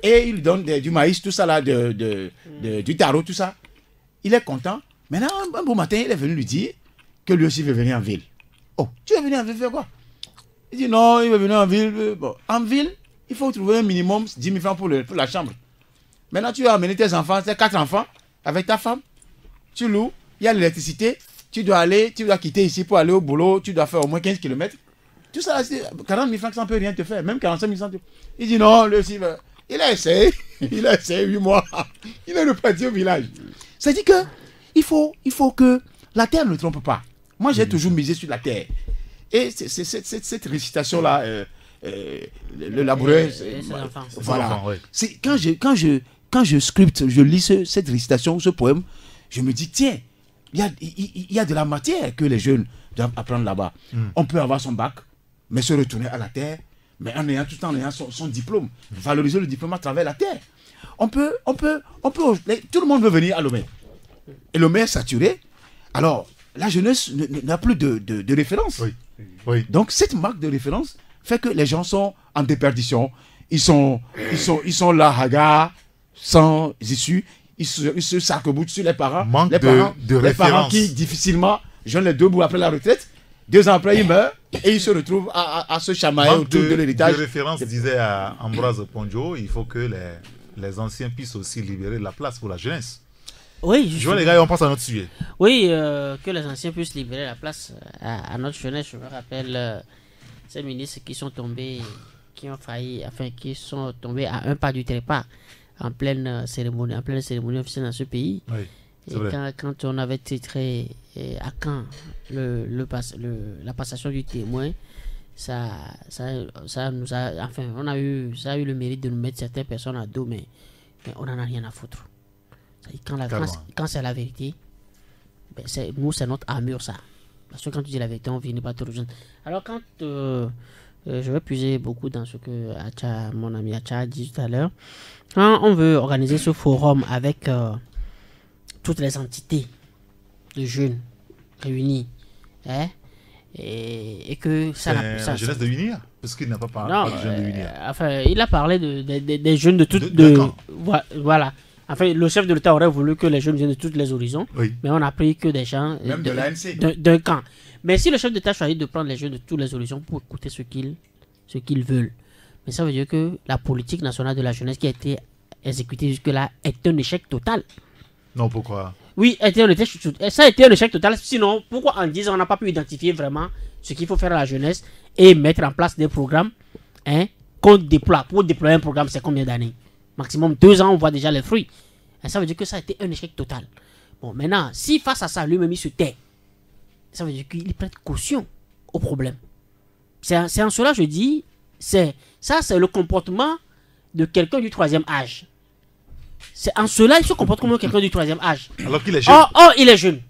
Et il lui donne du maïs, tout ça là, du taro, tout ça. Il est content. Maintenant, un beau matin, il est venu lui dire que lui aussi veut venir en ville. Oh, tu veux venir en ville faire quoi? Il dit non, il veut venir en ville. Bon, en ville, il faut trouver un minimum 10 000 francs pour la chambre. Maintenant, tu vas amener tes enfants, tes 4 enfants, avec ta femme. Tu loues, il y a l'électricité. Tu dois quitter ici pour aller au boulot. Tu dois faire au moins 15 km. Tout ça, 40 000 francs, ça ne peut rien te faire. Même 45 000 francs. Il dit non, lui aussi, il a essayé. Il a essayé 8 mois. Il est reparti au village. C'est-à-dire que il faut que la terre ne trompe pas. Moi, j'ai toujours misé sur la terre. Et cette récitation-là, le laboureur, voilà. C'est quand je scripte, je lis cette récitation, ce poème, je me dis, tiens, il y a de la matière que les jeunes doivent apprendre là-bas. On peut avoir son bac, mais se retourner à la terre, mais tout en ayant son diplôme. Valoriser le diplôme à travers la terre. Tout le monde veut venir à Lomé. Et Lomé est saturé. Alors, la jeunesse n'a plus de référence. Oui. Donc, cette marque de référence fait que les gens sont en déperdition. Ils sont là, hagards, sans issue. Ils se sarc-boutent sur les parents. Les parents qui, difficilement, joignent les deux bouts après la retraite. 2 ans après, ils meurent et ils se retrouvent à se chamailler autour de l'héritage. De référence, disait à Ambroise Ponjo, il faut que les anciens puissent aussi libérer la place pour la jeunesse. Oui, je vois les gars, on passe à notre sujet. Oui, que les anciens puissent libérer la place à notre jeunesse. Je me rappelle ces ministres qui sont tombés, qui ont failli, qui sont tombés à un pas du trépas en pleine cérémonie officielle dans ce pays. Oui, et quand on avait titré à Caen la passation du témoin, ça nous a, ça a eu le mérite de nous mettre certaines personnes à dos, mais on n'en a rien à foutre. Quand c'est la vérité, c'est notre armure, ça. Parce que quand tu dis la vérité, on finit pas trop jeune. Alors quand je vais puiser beaucoup dans ce que mon ami Acha a dit tout à l'heure, quand on veut organiser ce forum avec toutes les entités de jeunes réunis, et que ça la jeunesse de l'unir, parce qu'il n'a pas parlé de jeunes de l'unir. Enfin, il a parlé des jeunes de toutes voilà. Enfin, le chef de l'État aurait voulu que les jeunes viennent de tous les horizons, mais on a pris que des gens même de l'ANC d'un camp. Mais si le chef d'État choisit de prendre les jeunes de tous les horizons pour écouter ce qu'ils veulent, mais ça veut dire que la politique nationale de la jeunesse qui a été exécutée jusque-là est un échec total. Non, pourquoi? Oui, ça a été un échec total. Sinon, pourquoi en 10 ans on n'a pas pu identifier vraiment ce qu'il faut faire à la jeunesse et mettre en place des programmes qu'on déploie? Pour déployer un programme, c'est combien d'années? Maximum 2 ans, on voit déjà les fruits. Et ça veut dire que ça a été un échec total. Bon, maintenant, si face à ça, lui-même il se tait, ça veut dire qu'il prête caution au problème. C'est en cela je dis, c'est le comportement de quelqu'un du 3e âge. C'est en cela il se comporte comme quelqu'un du 3e âge. Alors qu'il est jeune. Oh, il est jeune.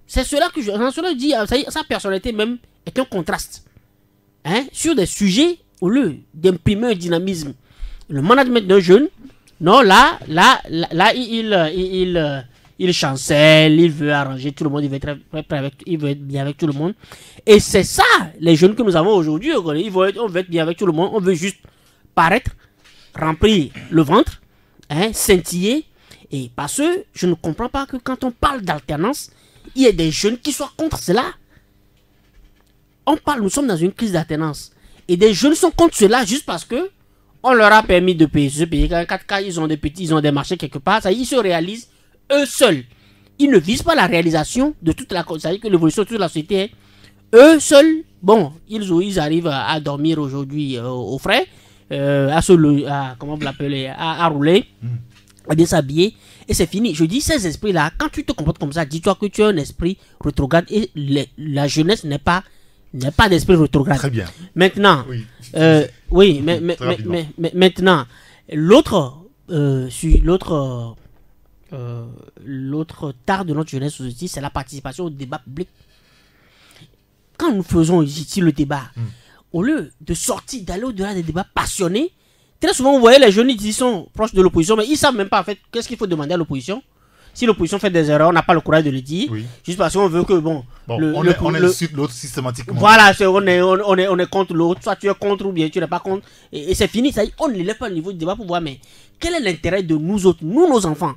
C'est cela que je dis, sa personnalité même est un contraste. Sur des sujets, au lieu d'imprimer un dynamisme, le management d'un jeune, non, là, il chancelle, il veut arranger tout le monde, il veut être bien avec tout le monde. Et c'est ça, les jeunes que nous avons aujourd'hui, on veut être bien avec tout le monde, on veut juste paraître, remplir le ventre, scintiller. Et parce que je ne comprends pas que quand on parle d'alternance, il y ait des jeunes qui soient contre cela. Nous sommes dans une crise d'alternance. Et des jeunes sont contre cela juste parce que on leur a permis de payer ce pays. Quand ils ont des marchés quelque part, ça, ils se réalisent eux seuls. ils ne visent pas la réalisation de toute la... C'est-à-dire que l'évolution de toute la société est... Eux seuls, bon, ils arrivent à dormir aujourd'hui au frais, comment vous l'appelez, à rouler, à bien s'habiller, et c'est fini. Je dis, ces esprits-là, quand tu te comportes comme ça, dis-toi que tu as un esprit rétrograde, et la jeunesse n'est pas d'esprit rétrograde. Très bien. Maintenant, maintenant, l'autre tard de notre jeunesse aussi, c'est la participation au débat public. Quand nous faisons ici le débat, au lieu de sortir, d'aller au-delà des débats passionnés, très souvent vous voyez les jeunes qui sont proches de l'opposition, mais ils ne savent même pas en fait qu'est-ce qu'il faut demander à l'opposition. Si l'opposition fait des erreurs, on n'a pas le courage de le dire, juste parce qu'on veut que on insulte l'autre systématiquement. Voilà, on est contre l'autre, soit tu es contre ou bien tu n'es pas contre, et c'est fini. Ça y est, on ne l'élève pas au niveau du débat pour voir, mais quel est l'intérêt de nous autres, nous nos enfants,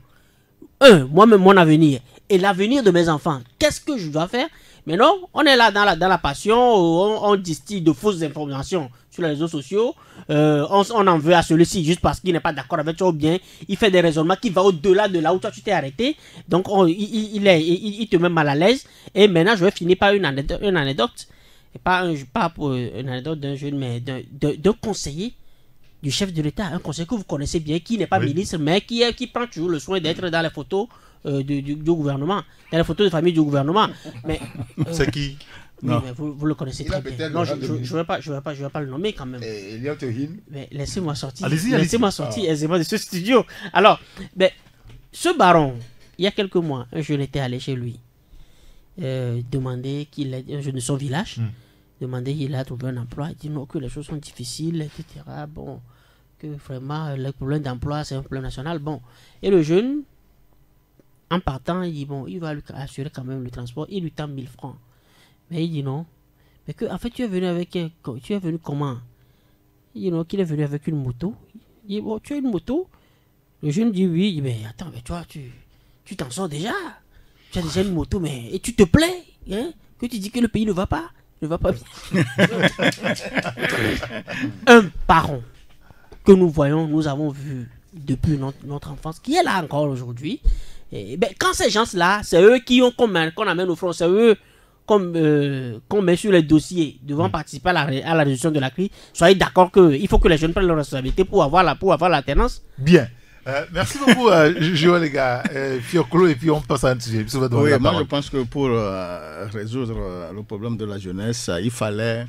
moi-même mon avenir, et l'avenir de mes enfants, qu'est-ce que je dois faire? Mais non, on est là dans la passion, on distille de fausses informations sur les réseaux sociaux, on en veut à celui-ci juste parce qu'il n'est pas d'accord avec toi ou bien il fait des raisonnements qui vont au-delà de là où toi tu t'es arrêté. Donc il te met mal à l'aise. Et maintenant je vais finir par une anecdote, et pas pour une anecdote d'un jeune, mais d'un conseiller du chef de l'État, un conseiller que vous connaissez bien, qui n'est pas ministre, mais qui prend toujours le soin d'être dans les photos du gouvernement, dans les photos de famille du gouvernement. Mais c'est qui? Oui, mais vous le connaissez très bien. Non, je vais pas le nommer quand même. Mais laissez-moi sortir. Laissez-moi sortir aisément de ce studio. Alors, ce baron, il y a quelques mois, un jeune était allé chez lui demander qu'il ait un jeune de son village. Demander qu'il a trouvé un emploi. Il dit non, que les choses sont difficiles, etc. Bon, que vraiment le problème d'emploi c'est un problème national. Bon, et le jeune, en partant, il dit bon, il va lui assurer quand même le transport. Il lui tend 1000 francs. Mais il dit non. Mais que, en fait, tu es venu comment? Il dit non, qu'il est venu avec une moto. Il dit bon, tu as une moto? Le jeune dit oui. Il dit mais attends, mais toi, tu t'en sors déjà. Tu as déjà une moto, mais et tu te plais, hein? Que tu dis que le pays ne va pas bien. Un parent que nous avons vu depuis notre enfance, qui est là encore aujourd'hui. Quand ces gens-là, c'est eux qu'on amène au front, c'est eux qu'on met sur les dossiers devant participer à la résolution de la crise. Soyez d'accord qu'il faut que les jeunes prennent leurs responsabilités pour avoir l'alternance. Bien. Merci beaucoup, Joël, les gars. Fioclo, et puis on passe à un sujet. Oui, moi je pense que pour résoudre le problème de la jeunesse, il fallait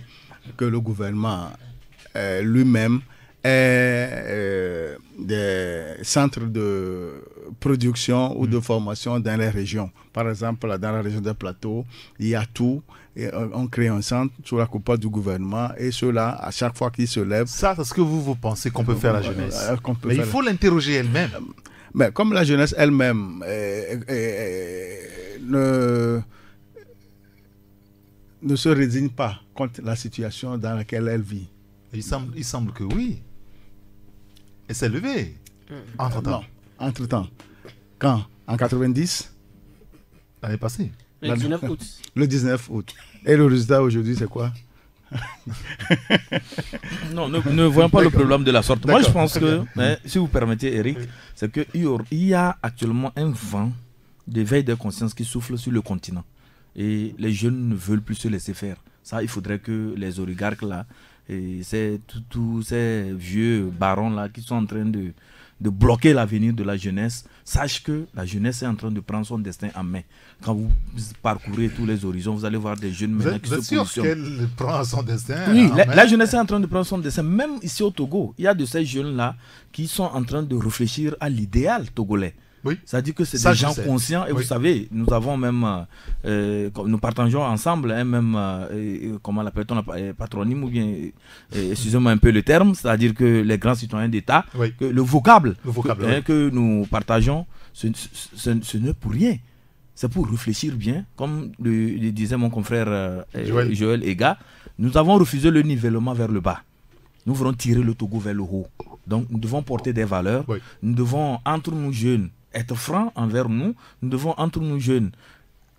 que le gouvernement lui-même ait des centres de production ou de formation dans les régions. Par exemple, dans la région des Plateaux, il y a tout. Et on crée un centre sous la coupe du gouvernement et ceux-là, à chaque fois qu'ils se lèvent... Ça, c'est ce que vous pensez qu'on peut faire la jeunesse. Mais il faut l'interroger elle-même. Mais comme la jeunesse elle-même ne se résigne pas contre la situation dans laquelle elle vit. Il semble que oui. Et s'est levé. Entre-temps. Non, entre-temps. Quand? En 90? L'année passée. Le 19 août. Le 19 août. Et le résultat aujourd'hui, c'est quoi? Non, ne voyons pas le problème de la sorte. Moi, je pense que, si vous permettez, Eric, c'est qu'il y a actuellement un vent d'éveil de conscience qui souffle sur le continent. Et les jeunes ne veulent plus se laisser faire. Ça, il faudrait que les oligarques, là, et tous ces vieux barons, là, qui sont en train de bloquer l'avenir de la jeunesse, sache que la jeunesse est en train de prendre son destin en main. Quand vous parcourez tous les horizons, vous allez voir des jeunes maintenant qui se positionnent. Vous êtes sûr qu'elle prend son destin? Oui, la jeunesse est en train de prendre son destin. Même ici au Togo, il y a de ces jeunes-là qui sont en train de réfléchir à l'idéal togolais. Oui. C'est-à-dire que c'est des gens conscients. Et vous savez, nous avons même, nous partageons ensemble, même, comment l'appelle-t-on, patronyme, ou bien, excusez-moi un peu le terme, c'est-à-dire que les grands citoyens d'État, que le vocable que nous partageons, ce n'est pour rien. C'est pour réfléchir bien, comme le disait mon confrère Joël Ega. Nous avons refusé le nivellement vers le bas. Nous voulons tirer le Togo vers le haut. Donc nous devons porter des valeurs. Nous devons, entre nous jeunes, être francs envers nous. Nous devons, entre nous jeunes,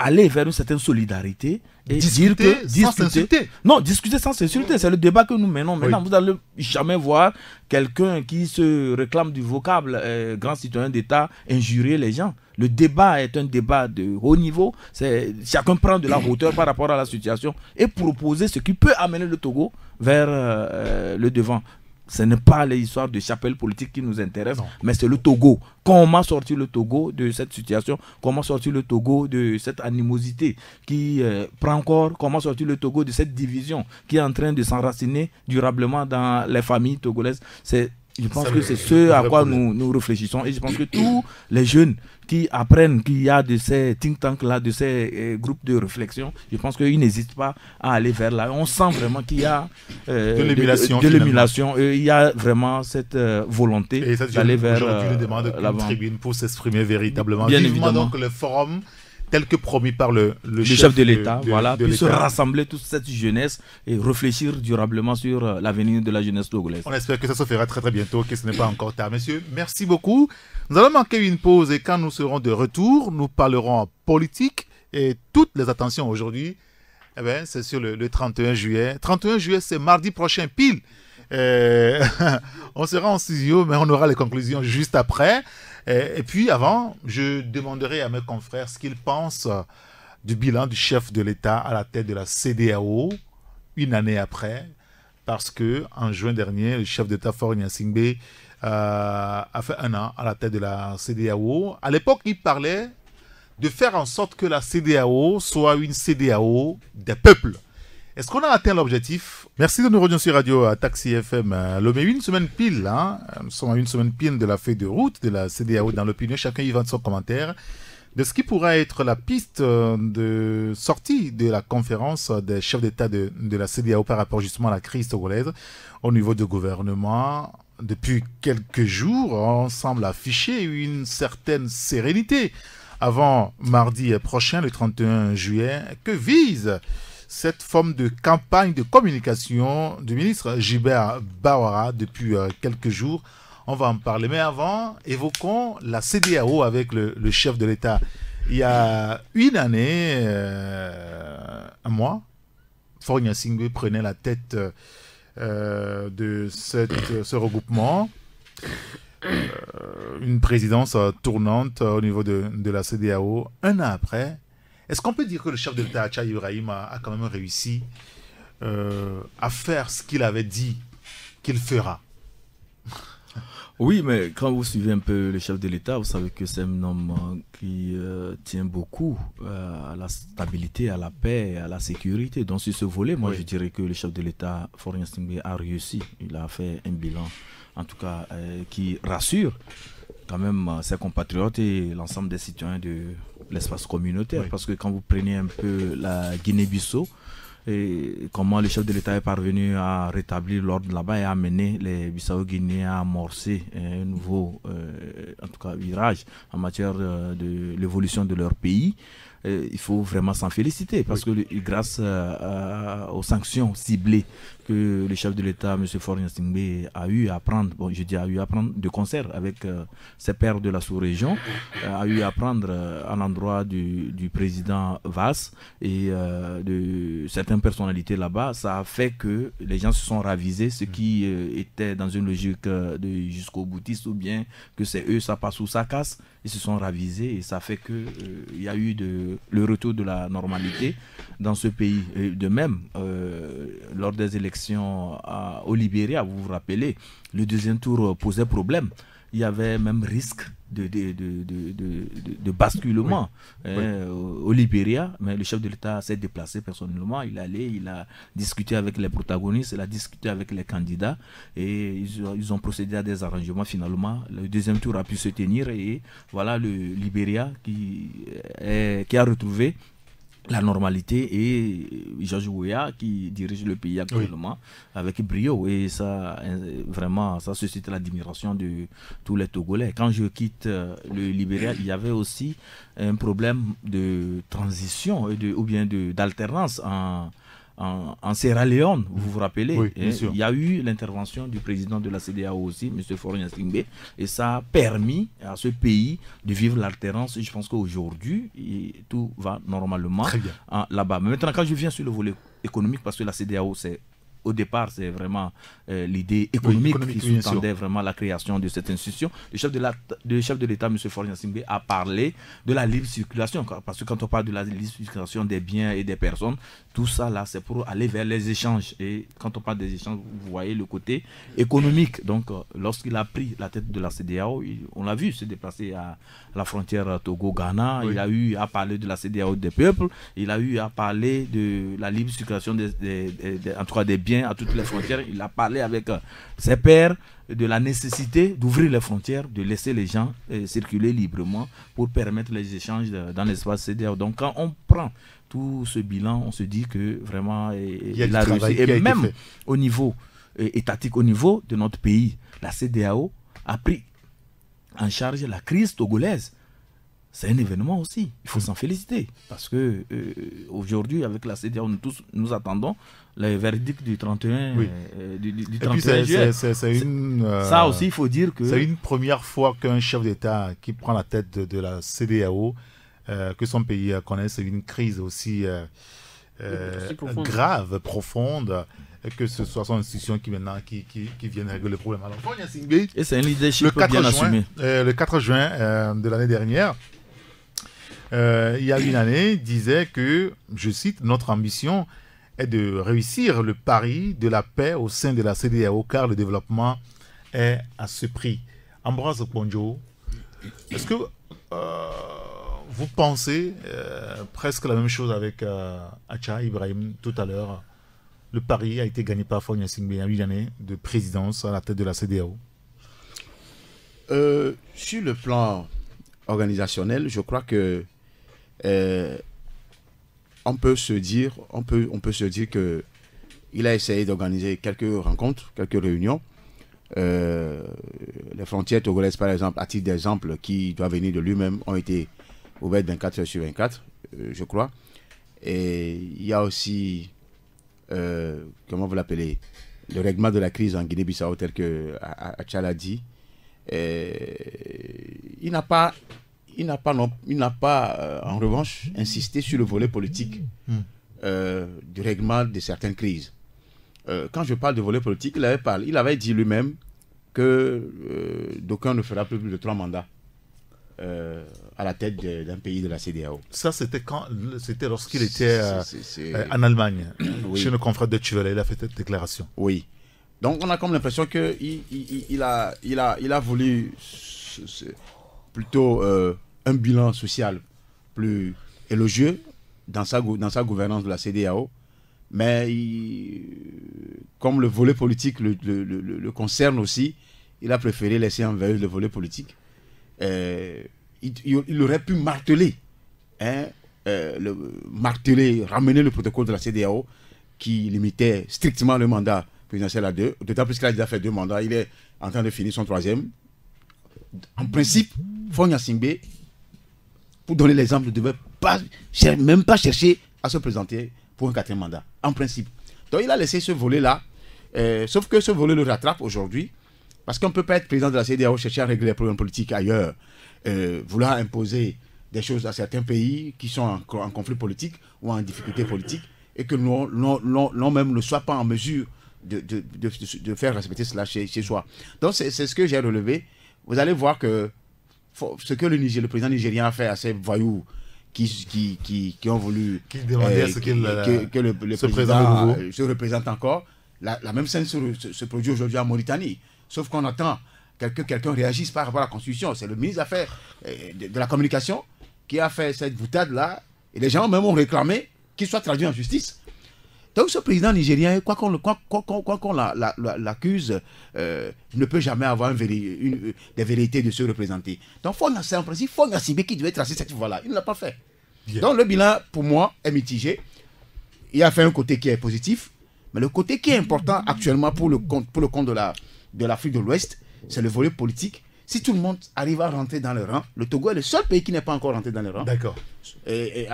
aller vers une certaine solidarité et discuter dire que sans s'insulter. Non, discuter sans s'insulter, c'est le débat que nous menons maintenant. Vous n'allez jamais voir quelqu'un qui se réclame du vocable grand citoyen d'État injurier les gens. Le débat est un débat de haut niveau. Chacun prend de la hauteur par rapport à la situation et proposer ce qui peut amener le Togo vers le devant. Ce n'est pas l'histoire de chapelle politique qui nous intéresse, mais c'est le Togo. Comment sortir le Togo de cette situation? Comment sortir le Togo de cette animosité qui prend encore? Comment sortir le Togo de cette division qui est en train de s'enraciner durablement dans les familles togolaises? Je pense que c'est ce à quoi nous réfléchissons. Et je pense que tous les jeunes qui apprennent qu'il y a de ces think tanks-là, de ces groupes de réflexion, je pense qu'ils n'hésitent pas à aller vers là. On sent vraiment qu'il y a de l'émulation. Il y a vraiment cette volonté d'aller vers aujourd'hui, demande une tribune pour s'exprimer véritablement. Bien Vivement évidemment. donc le forum tel que promis par le chef de l'État, voilà, de puis se l'État. rassembler toute cette jeunesse et réfléchir durablement sur l'avenir de la jeunesse togolaise. On espère que ça se fera très très bientôt, que ce n'est pas encore tard. Messieurs, merci beaucoup. Nous allons manquer une pause et quand nous serons de retour, nous parlerons politique et toutes les attentions aujourd'hui, c'est sur le 31 juillet. 31 juillet, c'est mardi prochain pile. On sera en studio, mais on aura les conclusions juste après. Et puis avant, je demanderai à mes confrères ce qu'ils pensent du bilan du chef de l'État à la tête de la CEDEAO, une année après, parce que en juin dernier, le chef d'État Faure Gnassingbé a fait 1 an à la tête de la CEDEAO. À l'époque, il parlait de faire en sorte que la CEDEAO soit une CEDEAO des peuples. Est-ce qu'on a atteint l'objectif? Merci de nous rejoindre sur Radio Taxi FM. Lomé, une semaine pile, nous sommes à une semaine pile de la feuille de route de la CEDEAO dans l'opinion. Chacun y va de son commentaire de ce qui pourrait être la piste de sortie de la conférence des chefs d'État de la CEDEAO par rapport justement à la crise togolaise au niveau du gouvernement. Depuis quelques jours, on semble afficher une certaine sérénité avant mardi prochain, le 31 juillet, que vise cette forme de campagne de communication du ministre Gilbert Bawara depuis quelques jours. On va en parler. Mais avant, évoquons la CEDEAO avec le chef de l'État. Il y a une année, un mois, Faure Gnassingbé prenait la tête de ce regroupement. Une présidence tournante au niveau de la CEDEAO. 1 an après, est-ce qu'on peut dire que le chef de l'État, Acha Ibrahim, a quand même réussi à faire ce qu'il avait dit qu'il fera? Oui, mais quand vous suivez un peu le chef de l'État, vous savez que c'est un homme qui tient beaucoup à la stabilité, à la paix, à la sécurité. Donc sur ce volet, moi je dirais que le chef de l'État, Faure Gnassingbé, a réussi. Il a fait un bilan, en tout cas, qui rassure quand même ses compatriotes et l'ensemble des citoyens de l'espace communautaire. Parce que quand vous prenez un peu la Guinée-Bissau, et comment le chef de l'État est parvenu à rétablir l'ordre là-bas et à amener les Bissau-Guinéens à amorcer un nouveau en tout cas, virage en matière de l'évolution de leur pays. Il faut vraiment s'en féliciter parce que grâce aux sanctions ciblées que le chef de l'État, M. Faure Gnassingbé, a eu à prendre, de concert avec ses pairs de la sous-région, a eu à prendre à l'endroit du président Valls et de certaines personnalités là-bas, ça a fait que les gens se sont ravisés, ce qui était dans une logique de jusqu'au boutiste ou bien que c'est eux, ça passe ou ça casse, ils se sont ravisés et ça fait que il y a eu le retour de la normalité dans ce pays. Et de même, lors des élections au Libéria, vous vous rappelez, le deuxième tour posait problème. Il y avait même risque de basculement au Libéria, mais le chef de l'État s'est déplacé personnellement, il a discuté avec les protagonistes, il a discuté avec les candidats et ils ont procédé à des arrangements. Finalement, le deuxième tour a pu se tenir et voilà le Libéria qui a retrouvé la normalité et George Weah qui dirige le pays actuellement avec brio et ça vraiment ça suscite l'admiration de tous les Togolais. Quand je quitte le Libéria, il y avait aussi un problème de transition ou bien d'alternance en Sierra Leone, vous vous rappelez, Oui, bien sûr. il y a eu l'intervention du président de la CEDEAO aussi, M. Faure Gnassingbé, et ça a permis à ce pays de vivre l'alternance. Je pense qu'aujourd'hui, tout va normalement là-bas. Mais maintenant, quand je viens sur le volet économique, parce que la CEDEAO, au départ, c'est vraiment l'idée économique qui sous-tendait vraiment la création de cette institution. Le chef de l'État, M. Faure Gnassingbé, a parlé de la libre circulation. Parce que quand on parle de la libre circulation des biens et des personnes, tout ça, là, c'est pour aller vers les échanges. Et quand on parle des échanges, vous voyez le côté économique. Donc, lorsqu'il a pris la tête de la CEDEAO, on l'a vu se déplacer à la frontière Togo-Ghana. Il a eu à parler de la CEDEAO des peuples. Il a eu à parler de la libre circulation en tout cas des biens à toutes les frontières. Il a parlé avec ses pairs de la nécessité d'ouvrir les frontières, de laisser les gens circuler librement pour permettre les échanges dans l'espace CEDEAO. Donc quand on prend tout ce bilan, on se dit que vraiment il a réussi. Et même au niveau étatique, au niveau de notre pays, la CEDEAO a pris en charge la crise togolaise. C'est un événement aussi, il faut s'en féliciter, parce que aujourd'hui, avec la CEDEAO, nous attendons le verdict du 31, du 31 juillet. Ça aussi, il faut dire que... C'est une première fois qu'un chef d'État qui prend la tête de la CEDEAO, que son pays connaisse une crise aussi grave, profonde, que ce soit son institution qui vienne régler le problème. Alors, et c'est un leadership bien assumé. Le 4 juin de l'année dernière, il y a une année, disait que, je cite, notre ambition est de réussir le pari de la paix au sein de la CEDEAO, car le développement est à ce prix. Ambroise Ponjo, est-ce que vous pensez presque la même chose avec Acha Ibrahim tout à l'heure? Le pari a été gagné par Faure Gnassingbé à une année de présidence à la tête de la CEDEAO. Sur le plan organisationnel, je crois que on peut se dire que il a essayé d'organiser quelques rencontres, quelques réunions. Les frontières togolaises, par exemple, à titre d'exemple, qui doit venir de lui-même, ont été ouvertes 24 heures sur 24, je crois. Et il y a aussi, comment vous l'appelez, le règlement de la crise en Guinée-Bissau, tel que Acha l'a dit. Il n'a pas en revanche insisté sur le volet politique du règlement de certaines crises. Quand je parle de volet politique, il avait dit lui-même que d'aucuns ne fera plus de 3 mandats à la tête d'un pays de la CEDEAO. Ça, c'était lorsqu'il était en Allemagne, chez nos confrères de Chuvela, il a fait cette déclaration. Oui. Donc on a comme l'impression qu'il a voulu plutôt un bilan social plus élogieux dans sa gouvernance de la CEDEAO, mais comme le volet politique le concerne aussi, il a préféré laisser en veille le volet politique. Il aurait pu marteler, ramener le protocole de la CEDEAO qui limitait strictement le mandat présidentiel à 2, d'autant plus qu'il a déjà fait 2 mandats, il est en train de finir son 3e. En principe, Faure Gnassingbé, pour donner l'exemple, ne devait même pas chercher à se présenter pour un 4e mandat, en principe. Donc il a laissé ce volet-là, sauf que ce volet le rattrape aujourd'hui, parce qu'on ne peut pas être président de la CEDEAO, chercher à régler les problèmes politiques ailleurs, vouloir imposer des choses à certains pays qui sont en conflit politique ou en difficulté politique, et que l'on même ne soit pas en mesure de faire respecter cela chez soi. Donc c'est ce que j'ai relevé. Vous allez voir que ce que le président nigérien a fait à ces voyous qui ont voulu que le président se représente encore, la même scène se produit aujourd'hui en Mauritanie. Sauf qu'on attend que quelqu'un réagisse par rapport à la Constitution. C'est le ministre des Affaires de la Communication qui a fait cette boutade-là, et les gens même ont réclamé qu'il soit traduit en justice. Donc ce président nigérien, quoi qu'on l'accuse, ne peut jamais avoir des vérités de se représenter. Donc c'est en principe Faure Gnassingbé qui devait tracer cette voie-là. Il ne l'a pas fait. Yeah. Donc le bilan, pour moi, est mitigé. Il a fait un côté qui est positif, mais le côté qui est important actuellement pour le compte de l'Afrique de l'Ouest, c'est le volet politique. Si tout le monde arrive à rentrer dans le rang, le Togo est le seul pays qui n'est pas encore rentré dans le rang. D'accord. Et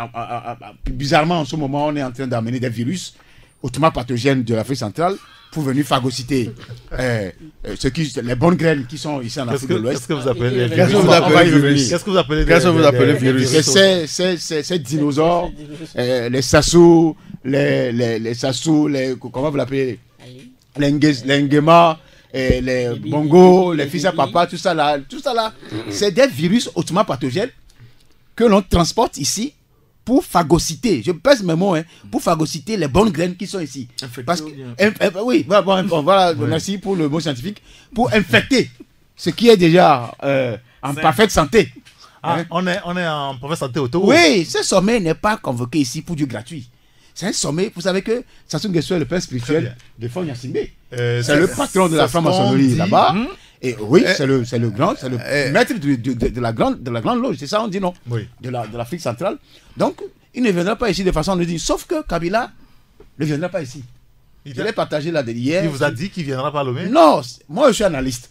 bizarrement, en ce moment, on est en train d'amener des virus hautement pathogènes de l'Afrique centrale pour venir phagocyter les bonnes graines qui sont ici en Afrique de l'Ouest. Qu'est-ce que vous appelez Qu'est-ce que vous appelez virus? Qu'est-ce que vous appelez Qu'est-ce que vous appelez virus? C'est ces dinosaures, les sassous, les sassous, comment vous l'appelez? Les Nguema, les bongos, les fils à papa, tout ça là, c'est des virus hautement pathogènes que l'on transporte ici pour phagocyter, je pèse mes mots, pour phagocyter les bonnes graines qui sont ici. Parce que, voilà, merci pour le mot scientifique, pour infecter ce qui est déjà en parfaite santé. On est en parfaite santé autour. Oui, ce sommet n'est pas convoqué ici pour du gratuit. C'est un sommet, vous savez que Sassou Nguesso est le père spirituel de Faure Gnassingbé. C'est le patron de la franc-maçonnerie là-bas. Et oui, c'est le maître de la grande loge, c'est ça on dit non? Oui. De l'Afrique centrale. Donc, il ne viendra pas ici de façon anodine. Sauf que Kabila ne viendra pas ici. Je l'ai partagé là hier. Il vous a dit qu'il viendra pas à Lomé? Non, moi je suis analyste.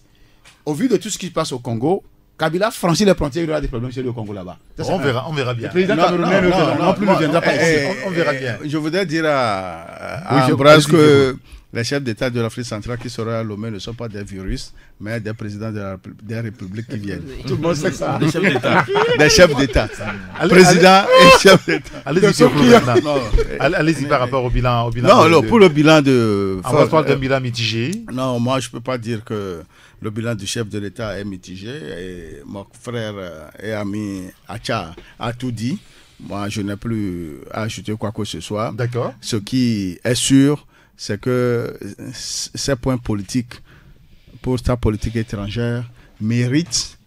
Au vu de tout ce qui se passe au Congo, Kabila franchit les frontières, il y aura des problèmes chez le Congo là-bas. On verra bien. Le président camerounais non plus ne viendra pas ici. On verra bien. Je voudrais dire à Ambroise que les chefs d'État de l'Afrique centrale qui seront à Lomé ne sont pas des virus, mais des présidents des républiques qui viennent. Tout le monde sait ça. Des chefs d'État. Des chefs d'État. Président et chefs d'État. Allez-y par rapport au bilan. Non, pour le bilan de... On va parler d'un bilan mitigé. Non, moi je ne peux pas dire que le bilan du chef de l'État est mitigé. Et mon frère et ami Acha a tout dit. Moi, je n'ai plus à ajouter quoi que ce soit. D'accord. Ce qui est sûr, c'est que ces points politiques pour sa politique étrangère méritent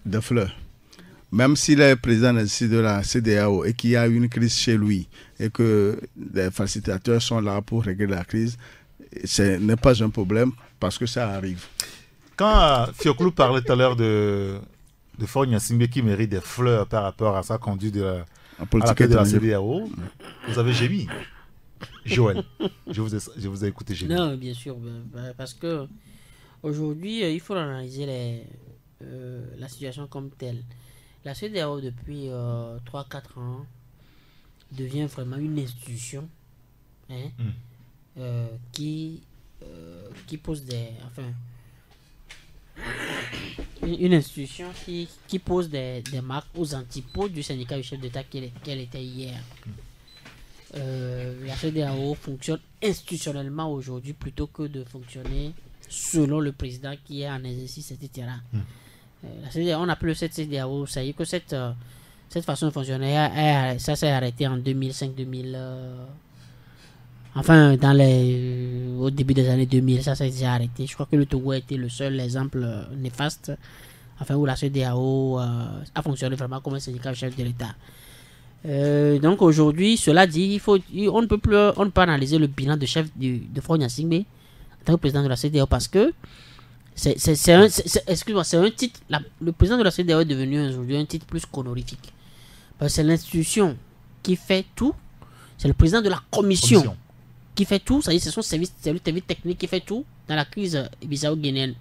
des fleurs. Même s'il est président de la CEDEAO et qu'il y a une crise chez lui et que les facilitateurs sont là pour régler la crise, ce n'est pas un problème parce que ça arrive. Quand Fioclou parlait tout à l'heure de Faure Gnassingbé qui mérite des fleurs par rapport à sa conduite de la CEDEAO, vous avez gémi. Joël, je vous ai écouté gémir. Non, bien sûr, parce que aujourd'hui, il faut analyser la situation comme telle. La CEDEAO, depuis 3-4 ans, devient vraiment une institution qui pose des... Enfin, une institution qui pose des marques aux antipodes du syndicat du chef d'État qu'elle était hier. La CEDEAO fonctionne institutionnellement aujourd'hui plutôt que de fonctionner selon le président qui est en exercice, etc. La CEDEAO, on appelle cette CEDEAO, ça y est que cette façon de fonctionner, ça s'est arrêté en 2005-2000. Enfin, au début des années 2000, ça s'est déjà arrêté. Je crois que le Togo a été le seul exemple néfaste, enfin, où la CEDEAO a fonctionné vraiment comme un syndicat chef de l'État. Donc aujourd'hui, cela dit, on ne peut pas analyser le bilan de chef de Faure Gnassingbé en tant que président de la CEDEAO parce que c'est un titre. Le président de la CEDEAO est devenu aujourd'hui un titre plus honorifique. Parce que c'est l'institution qui fait tout. C'est le président de la commission qui fait tout. C'est son service technique qui fait tout dans la crise bissau-guinéenne.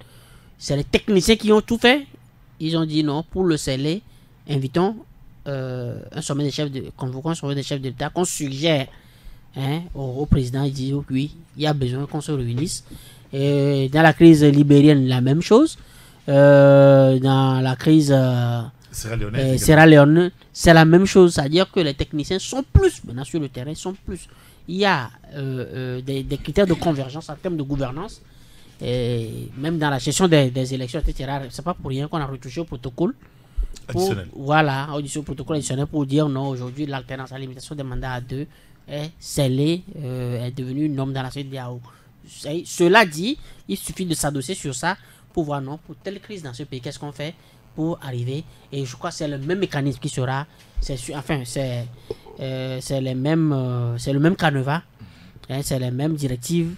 C'est les techniciens qui ont tout fait. Ils ont dit non, pour le sceller, invitons un sommet des chefs convoquons un sommet des chefs d'État qu'on suggère au président. Il dit oui, il y a besoin qu'on se réunisse. Et dans la crise libérienne, la même chose. Dans la crise Sierra Leone, c'est la même chose. C'est-à-dire que les techniciens sont plus maintenant sur le terrain, il y a des critères de convergence en termes de gouvernance. Et même dans la gestion des élections, etc. C'est pas pour rien qu'on a retouché au protocole. Au protocole additionnel pour dire non, aujourd'hui l'alternance à la limitation des mandats à 2 est scellée, est devenue une norme dans la CEDEAO. Cela dit, il suffit de s'adosser sur ça pour voir non, pour telle crise dans ce pays, qu'est-ce qu'on fait pour arriver. Et je crois que c'est le même mécanisme qui sera, c'est le même canevas, c'est les mêmes directives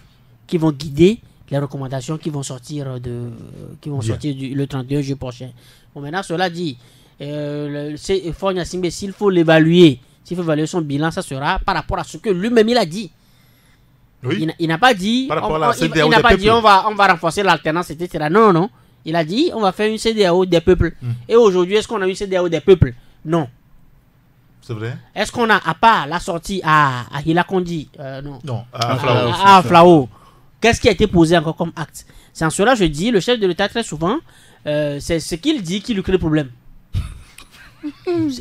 qui vont guider les recommandations qui vont sortir le 31 juillet prochain. Bon, maintenant, cela dit, Faure Gnassingbé, s'il faut l'évaluer, s'il faut évaluer son bilan, ça sera par rapport à ce que lui-même il a dit. Oui. Il n'a pas dit, on va renforcer l'alternance, etc. Non. Il a dit, on va faire une CEDEAO des peuples. Et aujourd'hui, est-ce qu'on a une CEDEAO des peuples? Non. C'est vrai? Est-ce qu'on a, à part la sortie à Hila Kondi, non, Non, à Flao, qu'est-ce qui a été posé encore comme acte? C'est en cela, je dis, le chef de l'État, très souvent, c'est ce qu'il dit qui lui crée le problème.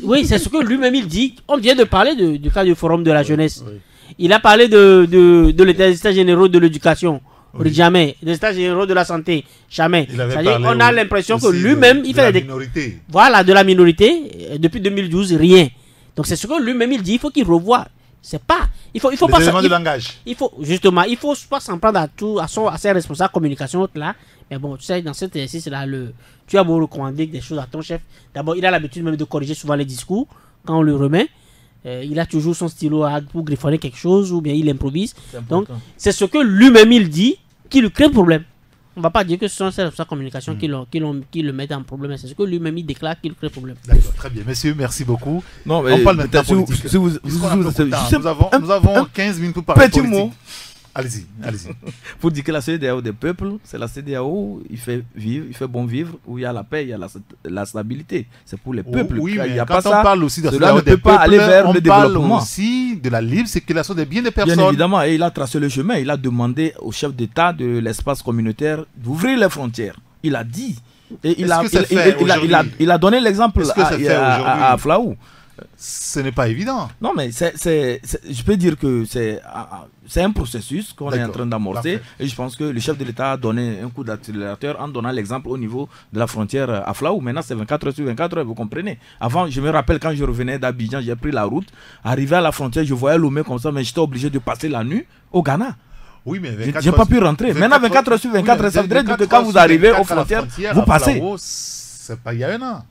Oui, c'est ce que lui-même il dit. On vient de parler du cas du Forum de la jeunesse. Oui. Il a parlé de l'État des États généraux de l'éducation. Oui. Jamais. Des États généraux de la santé. Jamais. C'est-à-dire qu'on a l'impression que lui-même, il fait des... minorité. Voilà, de la minorité. Depuis 2012, rien. Donc c'est ce que lui-même il dit. Il faut qu'il revoie. C'est pas... Il faut pas... Les éléments de langage. Il faut, justement, il faut pas s'en prendre à ses responsables communication là. Mais bon, tu sais, dans cet exercice-là, tu as beau recommander des choses à ton chef. D'abord, il a l'habitude même de corriger souvent les discours quand on le remet. Il a toujours son stylo pour griffonner quelque chose ou bien il improvise. Donc, c'est ce que lui-même il dit qui lui crée le problème. On ne va pas dire que ce sont ces responsables communication qui le mettent en problème. C'est ce que lui-même il déclare qui lui crée le problème. D'accord, très bien. Messieurs, merci beaucoup. Non, mais on parle maintenant politique. Nous avons 15 minutes pour parler politique. Mot. Allez-y. Pour dire que la CEDEAO des peuples, c'est la CEDEAO, il fait bon vivre, où il y a la paix, il y a la stabilité. C'est pour les peuples. Oui, mais il y a quand pas on ça, parle aussi de la cela CEDEAO ne des peut pas peuples, aller vers on le parle développement. aussi de la libre circulation des biens des personnes. Bien évidemment, et il a tracé le chemin. Il a demandé au chef d'État de l'espace communautaire d'ouvrir les frontières. Il a dit. Et il a donné l'exemple à Flaou. Ce n'est pas évident. Non, mais je peux dire que c'est un processus qu'on est en train d'amorcer. Et je pense que le chef de l'État a donné un coup d'accélérateur en donnant l'exemple au niveau de la frontière à Flaou. Maintenant, c'est 24 heures sur 24 heures, vous comprenez. Avant, je me rappelle quand je revenais d'Abidjan, j'ai pris la route. Arrivé à la frontière, je voyais Lomé comme ça, mais j'étais obligé de passer la nuit au Ghana. Oui, mais j'ai pas pu rentrer. Maintenant, 24 heures sur 24 heures, ça voudrait dire que quand vous arrivez aux frontières, vous passez. C'est pas il y a un an.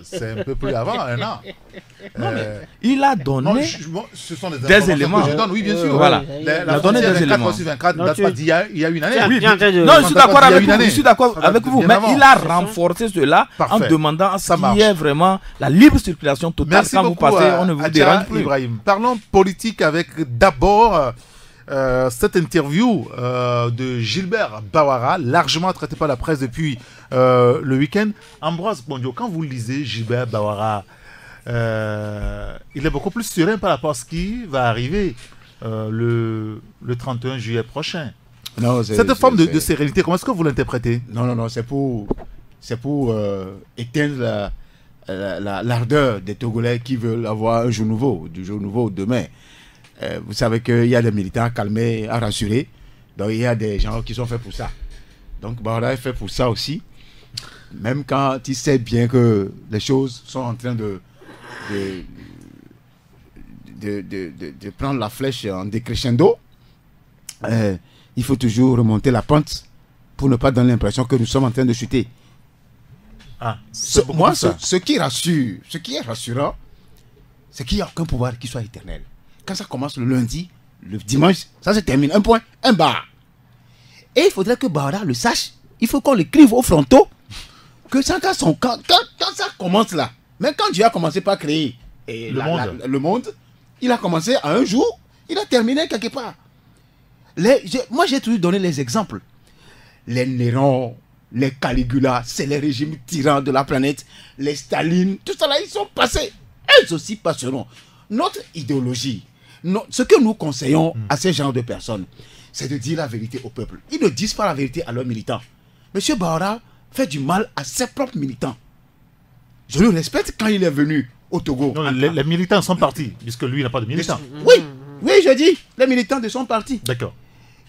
C'est un peu plus avant, un an. Il a donné ce sont des éléments. Que je donne, oui, bien sûr. Voilà. La donné des éléments. Sur 24 date pas d'il y a une année. Oui, non, je suis d'accord avec vous. Mais il a renforcé cela en demandant à ce qu'il y ait vraiment la libre circulation totale. Merci quand beaucoup, vous passez, on ne vous dérange plus. Ibrahim. Parlons politique avec d'abord cette interview de Gilbert Bawara, largement traitée par la presse depuis le week-end. Ambroise Bondio, quand vous lisez Gilbert Bawara, il est beaucoup plus serein par rapport à ce qui va arriver le 31 juillet prochain. Non, cette forme de sérénité, comment est-ce que vous l'interprétez? Non, c'est pour éteindre l'ardeur des Togolais qui veulent avoir un jour nouveau, du jour nouveau demain. Vous savez qu'il y a des militants à calmer, à rassurer. Donc il y a des gens qui sont faits pour ça. Donc Bawara est fait pour ça aussi. Même quand il sait bien que les choses sont en train de prendre la flèche en décrescendo, il faut toujours remonter la pente pour ne pas donner l'impression que nous sommes en train de chuter. Ce qui est rassurant, c'est qu'il n'y a aucun pouvoir qui soit éternel. Quand ça commence le lundi, le dimanche, ça se termine. Un point, un bar. Et il faudrait que Bawara le sache. Il faut qu'on l'écrive au fronton que quand ça commence là, même quand Dieu a commencé par créer le monde, il a commencé à un jour, il a terminé quelque part. Moi, j'ai toujours donné les exemples. Les Néron, les Caligula, c'est les régimes tyrans de la planète. Les Staline, tout ça là, ils sont passés. Eux aussi passeront. Notre idéologie, ce que nous conseillons à ces genres de personnes, c'est de dire la vérité au peuple. Ils ne disent pas la vérité à leurs militants. Monsieur Bawara fait du mal à ses propres militants. Je le respecte quand il est venu au Togo. Non, les militants sont partis, puisque lui n'a pas de militants. Oui, je dis, les militants de son parti. D'accord.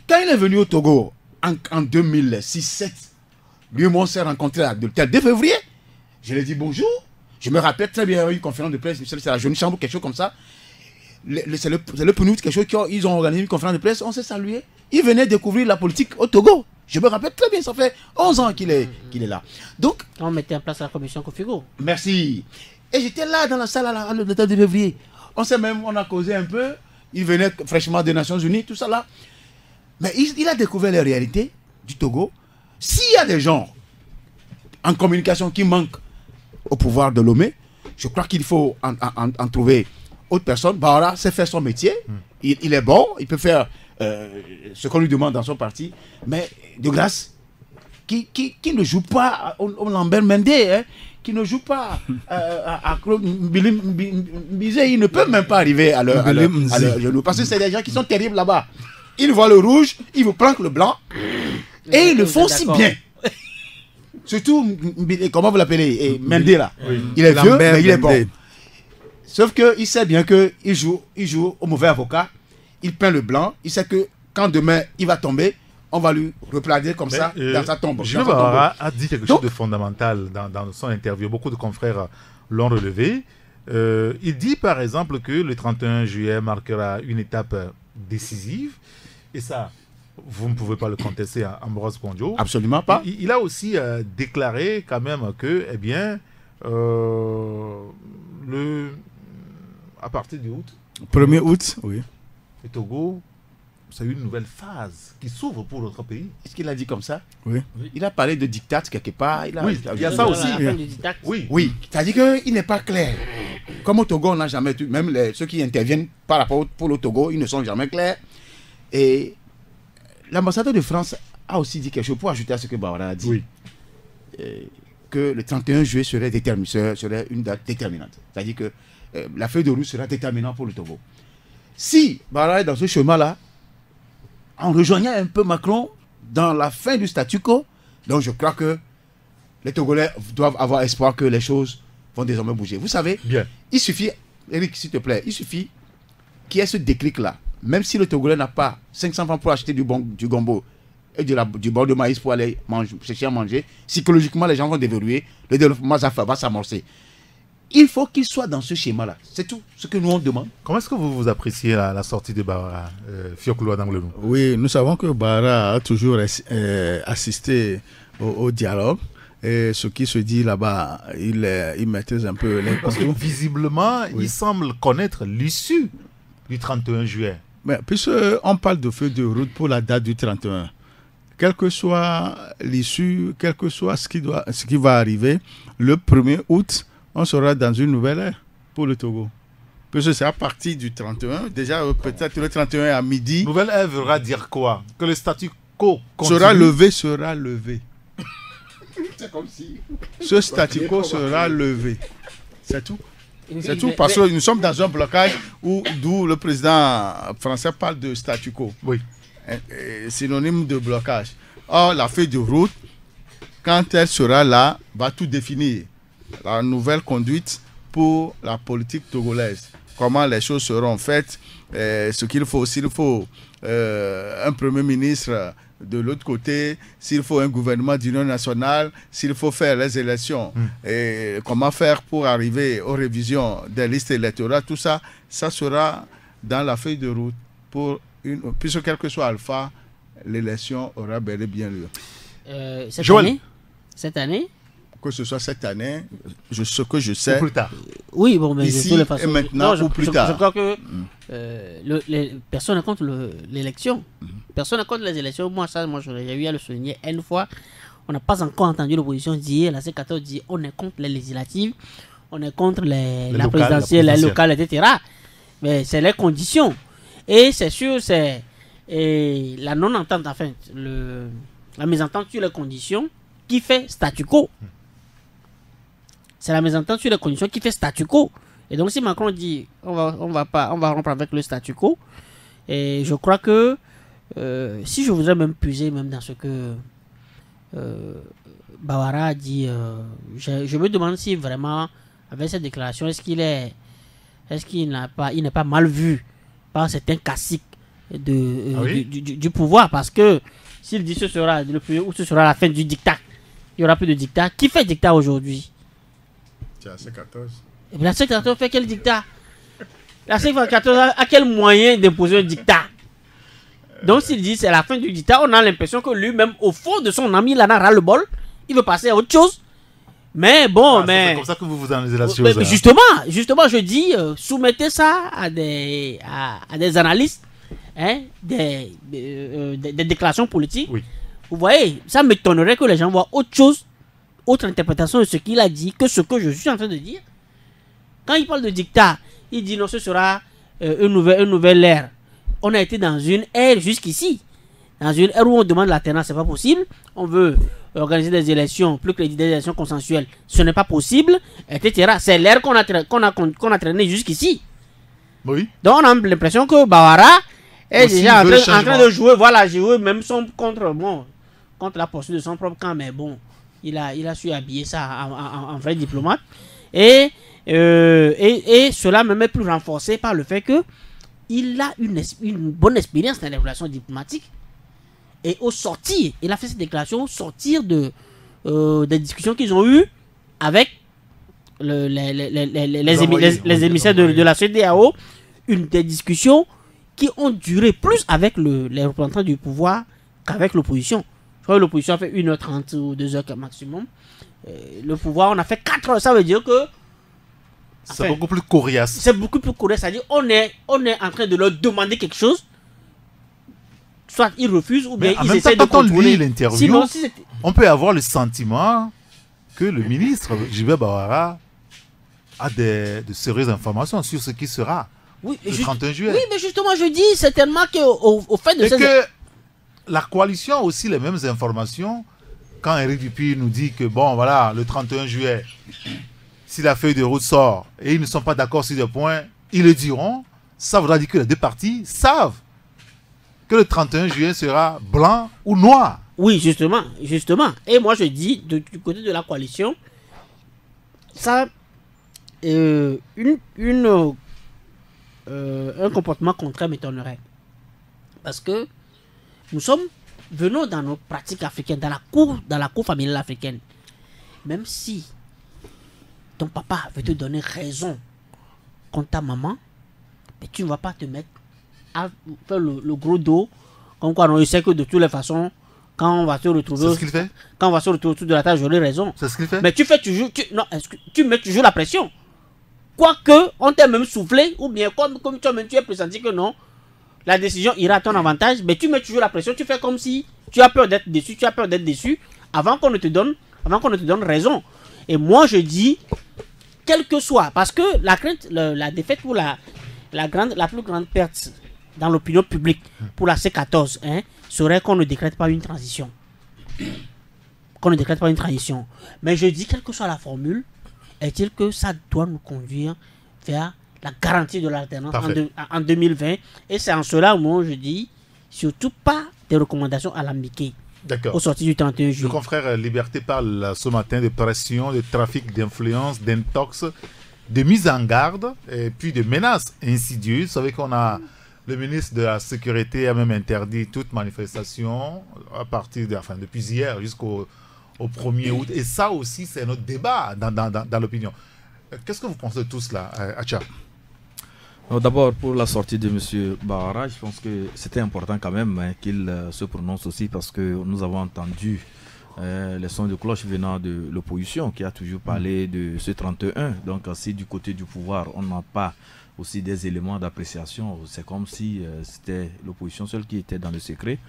Quand il est venu au Togo en 2006-2007, lui et moi on s'est rencontrés à 2 février. Je lui ai dit bonjour. Je me rappelle très bien, une conférence de presse, c'est la jeune chambre, quelque chose comme ça. C'est le PNUD, quelque chose ils ont organisé une conférence de presse, on s'est salué. Il venait découvrir la politique au Togo. Je me rappelle très bien, ça fait 11 ans qu'il est là. Donc, on mettait en place la commission Kofigo. Merci. Et j'étais là dans la salle le 2 février. On a causé un peu. Il venait fraîchement des Nations Unies, tout ça là. Mais il a découvert les réalités du Togo. S'il y a des gens en communication qui manquent au pouvoir de Lomé, je crois qu'il faut en trouver autre personne. Bawara sait faire son métier. Il est bon, il peut faire ce qu'on lui demande dans son parti. Mais de grâce, qui ne joue pas au Lambert Mendé, hein, qui ne jouent pas à Mbizé, ils ne peuvent même pas arriver à leur genou. Parce que c'est des gens qui sont terribles là-bas. Ils voient le rouge, ils vous planquent le blanc. Et ils le font si bien. Surtout, comment vous l'appelez, Mendé là. Il est vieux, mais il est bon. Sauf qu'il sait bien qu'il joue au mauvais avocat. Il peint le blanc. Il sait que quand demain il va tomber, on va lui replacer comme ça dans sa tombe. Jules Bawara a dit quelque chose de fondamental dans son interview. Beaucoup de confrères l'ont relevé. Il dit par exemple que le 31 juillet marquera une étape décisive. Et ça, vous ne pouvez pas le contester à Ambroise Kondjo. Absolument pas. Il a aussi déclaré quand même que, eh bien, à partir du août, 1er août, oui. le Togo, c'est une nouvelle phase qui s'ouvre pour notre pays. Est-ce qu'il a dit comme ça? Oui. Il a parlé de diktat quelque part. Il y a ça aussi. Oui. C'est-à-dire qu'il n'est pas clair. Comme au Togo, on n'a jamais... Même ceux qui interviennent par rapport pour le Togo, ils ne sont jamais clairs. Et l'ambassadeur de France a aussi dit quelque chose pour ajouter à ce que Bawara a dit. Oui. Que le 31 juillet serait une date déterminante. C'est-à-dire que la feuille de route sera déterminante pour le Togo. Si Bawara est dans ce chemin-là, en rejoignant un peu Macron dans la fin du statu quo, donc je crois que les Togolais doivent avoir espoir que les choses vont désormais bouger. Vous savez, bien. Il suffit, Eric, s'il te plaît, il suffit qu'il y ait ce déclic-là. Même si le Togolais n'a pas 500 francs pour acheter du gombo et du bord de maïs pour aller chercher à manger, psychologiquement, les gens vont déverrouiller, le développement va s'amorcer. Il faut qu'il soit dans ce schéma-là. C'est tout ce que nous on demande. Comment est-ce que vous appréciez la sortie de Bawara, Fiokoulo Adanglenou? Oui, nous savons que Bawara a toujours assisté au dialogue. Et ce qui se dit là-bas, il maîtrise un peu les Parce que visiblement, il semble connaître l'issue du 31 juillet. Mais puisqu'on parle de feuille de route pour la date du 31, quelle que soit l'issue, quel que soit ce qui va arriver, le 1er août, on sera dans une nouvelle ère pour le Togo. Puisque c'est à partir du 31, déjà peut-être le 31 à midi. Nouvelle ère voudra dire quoi? Que le statu quo continue. Sera levé. C'est comme si... Ce statu quo sera levé. C'est tout. C'est tout, parce que nous sommes dans un blocage d'où le président français parle de statu quo. Oui. Synonyme de blocage. Or, la feuille de route, quand elle sera là, va tout définir. La nouvelle conduite pour la politique togolaise. Comment les choses seront faites, ce qu'il faut, s'il faut un premier ministre de l'autre côté, s'il faut un gouvernement d'union nationale, s'il faut faire les élections, et comment faire pour arriver aux révisions des listes électorales, tout ça, ça sera dans la feuille de route puisque quel que soit Alpha, l'élection aura bel et bien lieu. Cette année que ce soit cette année, ce que je sais. Ou plus tard. Oui, bon, mais ici de toute façon, et maintenant ou plus tard. Je crois que personne ne contre l'élection. Personne ne contre les élections. Moi, j'ai eu à le souligner une fois. On n'a pas encore entendu l'opposition dire, la C14 dit, on est contre les législatives, on est contre la présidentielle, les locales, etc. Mais c'est les conditions. Et c'est sûr, c'est la non-entente, enfin, la mésentente sur les conditions qui fait statu quo. C'est la mésentente sur les conditions qui fait statu quo. Et donc si Macron dit on va rompre avec le statu quo, et je crois que si je voudrais même puiser même dans ce que Bawara a dit, je me demande si vraiment avec cette déclaration il n'est pas mal vu par certains caciques du pouvoir, parce que s'il dit ce sera le 1er août, ce sera la fin du dictat, il n'y aura plus de dictat. Qui fait dictat aujourd'hui? C'est la C14. Et bien la C14 fait quel dictat? La C14 a quel moyen d'imposer un dictat? Donc s'il dit c'est la fin du dictat, on a l'impression que lui-même, au fond de son ami, il en a ras le bol. Il veut passer à autre chose. Mais bon, c'est comme ça que vous vous analysez la chose. Mais justement, je dis, soumettez ça à des analystes, des déclarations politiques. Oui. Vous voyez, ça m'étonnerait que les gens voient autre chose, autre interprétation de ce qu'il a dit que ce que je suis en train de dire. Quand il parle de dictat, il dit non, ce sera une nouvelle ère. On a été dans une ère jusqu'ici. Dans une ère où on demande l'alternance, c'est pas possible. On veut organiser des élections, plus que des élections consensuelles, ce n'est pas possible, etc. C'est l'air qu'on a traîné jusqu'ici. Oui. Donc on a l'impression que Bawara est Aussi, déjà en veut le train de changement. jouer, voilà, jouer même contre la posture de son propre camp, mais bon, il a su habiller ça en vrai diplomate. Et cela me met plus renforcé par le fait que il a une bonne expérience dans les relations diplomatiques. Et au sortir, il a fait cette déclaration au sortir des discussions qu'ils ont eues avec les émissaires de la CEDEAO, des discussions qui ont duré plus avec les représentants du pouvoir qu'avec l'opposition. Je crois que l'opposition a fait 1h30 ou 2h maximum. Le pouvoir, on a fait 4 heures. Ça veut dire que C'est beaucoup plus coriace. C'est beaucoup plus coriace. C'est-à-dire on est en train de leur demander quelque chose. Soit ils refusent ou bien Mais en ils même essaient temps, de quand on contrôler. lit l'interview, Sinon, si c'était- on peut avoir le sentiment que le ministre Gilbert Bawara a de sérieuses informations sur ce qui sera oui, mais le juste- 31 juillet. oui, mais justement, je dis certainement qu'au fait de Et ces... que la coalition a aussi les mêmes informations quand Éric Dupuis nous dit que, bon, voilà, le 31 juillet, si la feuille de route sort et ils ne sont pas d'accord sur des points, ils le diront. Ça voudra dire que les deux parties savent que le 31 juillet sera blanc ou noir. Oui, justement. Et moi, je dis, du côté de la coalition, ça, un comportement contraire m'étonnerait. Parce que venons dans nos pratiques africaines, dans la cour familiale africaine. Même si ton papa veut te donner raison contre ta maman, mais tu ne vas pas te mettre à faire le gros dos. Comme quoi, non, il sait que de toutes les façons, quand on va se retrouver, C'est ce qu'il fait. quand on va se retrouver autour de la table, j'aurai raison. C'est ce qu'il fait. Mais tu fais toujours, tu mets toujours la pression. Quoique, on t'a même soufflé, ou bien comme toi-même tu es pressenti que non, la décision ira à ton avantage, mais tu mets toujours la pression, tu fais comme si tu as peur d'être déçu, avant qu'on ne te donne raison. Et moi je dis, quel que soit, parce que la crainte, la défaite pour la plus grande perte dans l'opinion publique pour la C14, serait qu'on ne décrète pas une transition. Mais je dis, quelle que soit la formule, est-il que ça doit nous conduire vers la garantie de l'alternance en 2020. Et c'est en cela où moi je dis, surtout pas des recommandations alambiquées D'accord. au sortir du 31 Le juillet. confrère Liberté parle ce matin de pression, de trafic d'influence, d'intox, de mise en garde et puis de menaces insidieuses. Vous savez qu'on a le ministre de la Sécurité a même interdit toute manifestation à partir depuis hier jusqu'au 1er août. Et ça aussi, c'est notre débat dans l'opinion. Qu'est-ce que vous pensez de tout cela, Acha? D'abord, pour la sortie de M. Bawara, je pense que c'était important quand même qu'il se prononce aussi parce que nous avons entendu les sons de cloche venant de l'opposition qui a toujours parlé de ce 31. Donc, si du côté du pouvoir, on n'a pas aussi des éléments d'appréciation, c'est comme si c'était l'opposition seule qui était dans le secret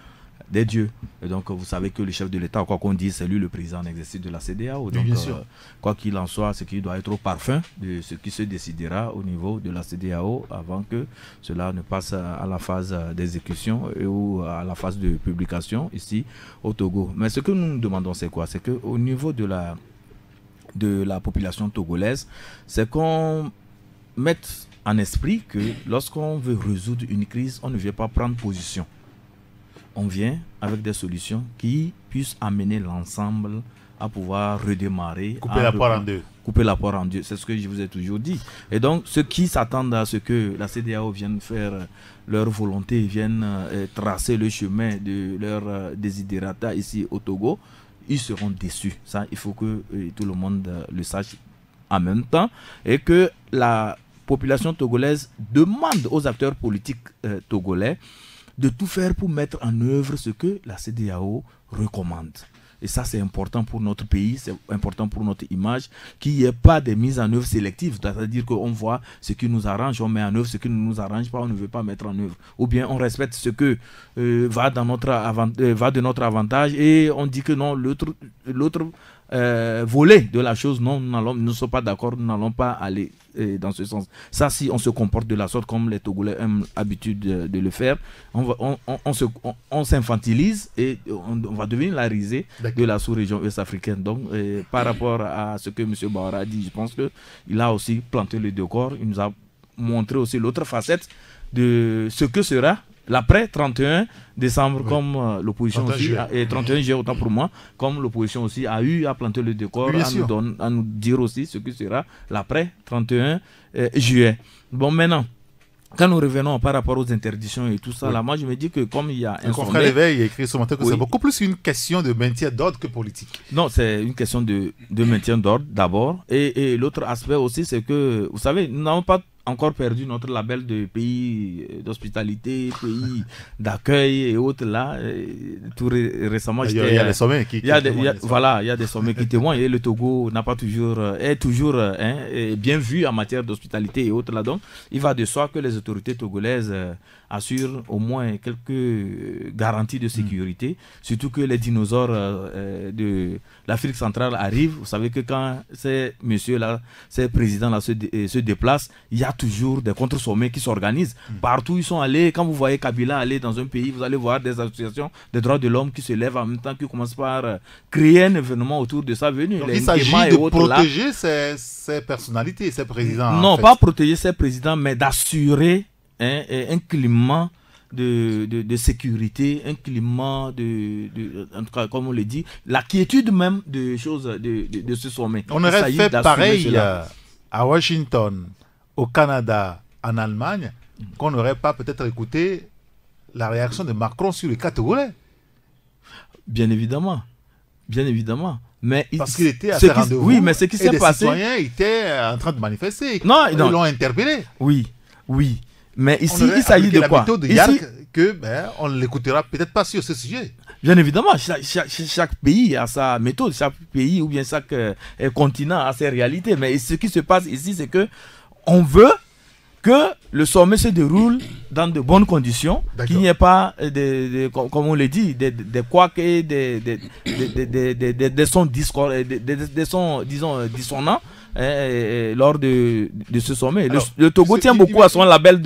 des dieux. Et donc, vous savez que le chef de l'État, quoi qu'on dise, c'est lui le président en exercice de la CEDEAO. Donc, bien sûr. Quoi qu'il en soit, c'est qu'il doit être au parfum de ce qui se décidera au niveau de la CEDEAO avant que cela ne passe à la phase d'exécution ou à la phase de publication ici au Togo. Mais ce que nous nous demandons, c'est quoi? C'est qu'au niveau de la population togolaise, c'est qu'on mette en esprit que lorsqu'on veut résoudre une crise, on ne vient pas prendre position. On vient avec des solutions qui puissent amener l'ensemble à pouvoir redémarrer. Couper la poire en deux. Couper la poire en deux, c'est ce que je vous ai toujours dit. Et donc, ceux qui s'attendent à ce que la CEDEAO vienne faire leur volonté, vienne tracer le chemin de leur desiderata ici au Togo, ils seront déçus. Ça, il faut que tout le monde le sache en même temps. Et que la population togolaise demande aux acteurs politiques togolais de tout faire pour mettre en œuvre ce que la CEDEAO recommande. Et ça, c'est important pour notre pays, c'est important pour notre image, qu'il n'y ait pas de mise en œuvre sélective, c'est-à-dire qu'on voit ce qui nous arrange, on met en œuvre ce qui ne nous arrange pas, on ne veut pas mettre en œuvre. Ou bien on respecte ce que va de notre avantage et on dit que non, l'autre voler de la chose. Non, nous ne sommes pas d'accord, nous n'allons pas aller dans ce sens. Ça, si on se comporte de la sorte comme les Togolais ont l'habitude de le faire, on s'infantilise et on va devenir la risée de la sous-région ouest-africaine. Donc, par rapport à ce que M. Bawara a dit, je pense qu'il a aussi planté le décor. Il nous a montré aussi l'autre facette de ce que sera l'après 31 décembre, comme l'opposition aussi, et 31 juillet autant pour moi, comme l'opposition aussi a eu à planter le décor, à nous dire aussi ce que sera l'après 31 juillet. Bon, maintenant, quand nous revenons par rapport aux interdictions et tout ça, là, moi je me dis que comme il y a un confrère Léveil a écrit ce matin que c'est beaucoup plus une question de maintien d'ordre que politique. Non, c'est une question de maintien d'ordre d'abord. Et l'autre aspect aussi, c'est que, vous savez, nous n'avons pas encore perdu notre label de pays d'hospitalité, pays d'accueil et autres là. Tout récemment, il y a des sommets qui témoignent. Voilà, il y a des sommets qui témoignent et le Togo n'a pas est toujours bien vu en matière d'hospitalité et autres là. Donc, il va de soi que les autorités togolaises assurent au moins quelques garanties de sécurité, surtout que les dinosaures de l'Afrique centrale arrivent. Vous savez que quand ces messieurs-là, ces présidents-là se déplacent, il y a toujours des contre-sommets qui s'organisent. Partout où ils sont allés, quand vous voyez Kabila aller dans un pays, vous allez voir des associations des droits de l'homme qui se lèvent en même temps, qui commencent par créer un événement autour de sa venue. Donc, il s'agit de protéger ces personnalités, ces présidents. Non, pas protéger ces présidents, mais d'assurer un climat de sécurité, un climat en tout cas, comme on le dit, la quiétude même de choses de ce sommet. On aurait fait pareil à Washington, au Canada, en Allemagne, qu'on n'aurait pas peut-être écouté la réaction de Macron sur les cas togolais. Bien évidemment. Bien évidemment. Mais parce qu'il était à ses rendez-vous. Oui, mais ce qui s'est passé. Les citoyens étaient en train de manifester. Non, ils l'ont interpellé. Oui. Mais ici, il s'agit de quoi? On ne l'écoutera peut-être pas sur ce sujet. Bien évidemment, chaque pays a sa méthode, chaque pays ou bien chaque continent a ses réalités. Mais ce qui se passe ici, c'est que on veut que le sommet se déroule dans de bonnes conditions, qu'il n'y ait pas, comme on le dit, des couacs et des sons disons, dissonants lors de ce sommet. Alors, le Togo tient beaucoup à son label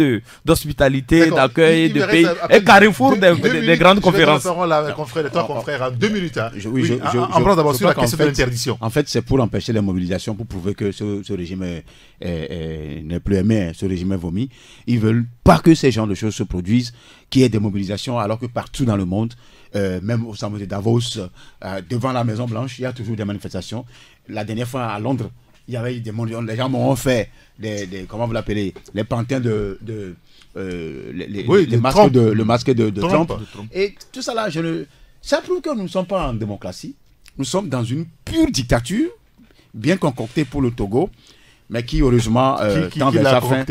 d'hospitalité, d'accueil, de pays, et carrefour des grandes conférences. Je vais la confrère, toi, confrère, en 2 minutes. Hein. On prend d'abord sur la question de l'interdiction. En fait, c'est pour empêcher les mobilisations, pour prouver que ce régime n'est plus aimé, ce régime est vomi. Ils veulent pas que ces genres de choses se produisent, qu'il y ait des mobilisations, alors que partout dans le monde, même au sommet de Davos, devant la Maison Blanche, il y a toujours des manifestations. La dernière fois à Londres, il y avait des mondiaux, les gens m'ont fait comment vous l'appelez, les pantins le masque de Trump. Et tout ça là, ça prouve que nous ne sommes pas en démocratie. Nous sommes dans une pure dictature, bien concoctée pour le Togo, mais qui heureusement tend vers sa fin.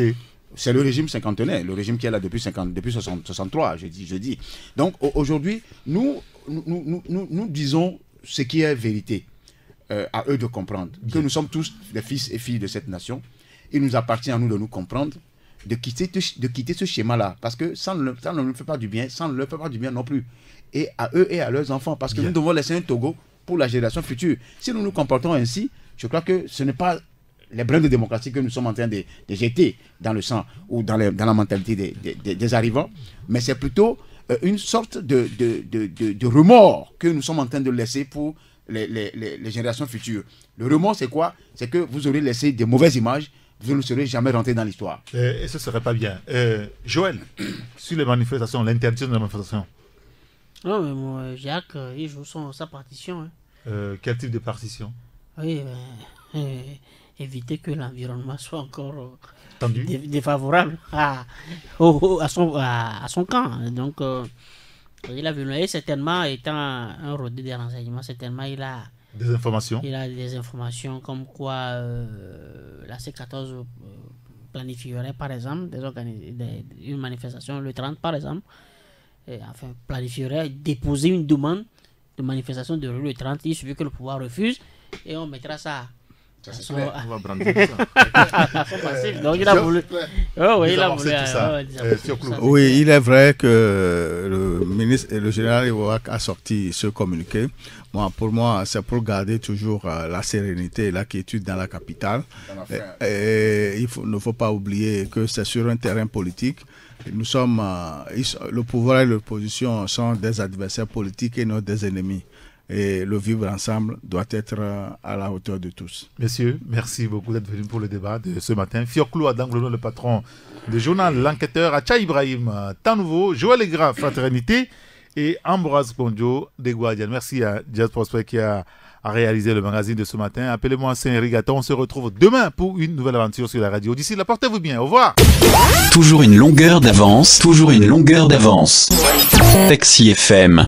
C'est le régime cinquantenaire, le régime qui est là depuis 63, je dis. Donc aujourd'hui, nous disons ce qui est vérité. À eux de comprendre que nous sommes tous des fils et filles de cette nation. Il nous appartient à nous de nous comprendre, de quitter ce schéma-là, parce que ça ne nous fait pas du bien, ça ne leur fait pas du bien non plus. Et à eux et à leurs enfants, parce que nous devons laisser un Togo pour la génération future. Si nous nous comportons ainsi, je crois que ce n'est pas les brins de démocratie que nous sommes en train de jeter dans le sang ou dans la mentalité des arrivants, mais c'est plutôt une sorte de remords que nous sommes en train de laisser pour les générations futures. Le remords, c'est quoi? C'est que vous aurez laissé des mauvaises images, vous ne serez jamais rentré dans l'histoire. Et ce serait pas bien. Joël, sur les manifestations, l'interdiction de la manifestation. Non, mais moi, Jacques, il joue sa partition. Hein. Quel type de partition? Oui, éviter que l'environnement soit encore défavorable à son camp. Donc, il a vu, certainement, étant un rodé des renseignements, certainement, il a des informations. Il a des informations comme quoi la C14 planifierait, par exemple, une manifestation le 30, par exemple. Planifierait déposer une demande de manifestation de le 30. Il suffit que le pouvoir refuse et on mettra ça On va brandir ça. C'est facile. Donc il a voulu. Oh oui, il a voulu. Oui, il est vrai que le ministre et le général Iwouak a sorti ce communiqué. Pour moi, c'est pour garder toujours la sérénité et la quiétude dans la capitale. Et ne faut pas oublier que c'est sur un terrain politique. Nous sommes, le pouvoir et l'opposition sont des adversaires politiques et non des ennemis. Et le vivre ensemble doit être à la hauteur de tous. Messieurs, merci beaucoup d'être venus pour le débat de ce matin. Fioclou Adanglono, le patron du journal L'Enquêteur, Acha Ibrahim, Temps Nouveau, Joël Legra, Fraternité, et Ambroise Ponjo, des Guardians. Merci à Jazz Prosper qui a réalisé le magazine de ce matin. Appelez-moi Saint-Rigaton. On se retrouve demain pour une nouvelle aventure sur la radio. D'ici là, portez-vous bien. Au revoir. Toujours une longueur d'avance. Toujours une longueur d'avance. Taxi FM.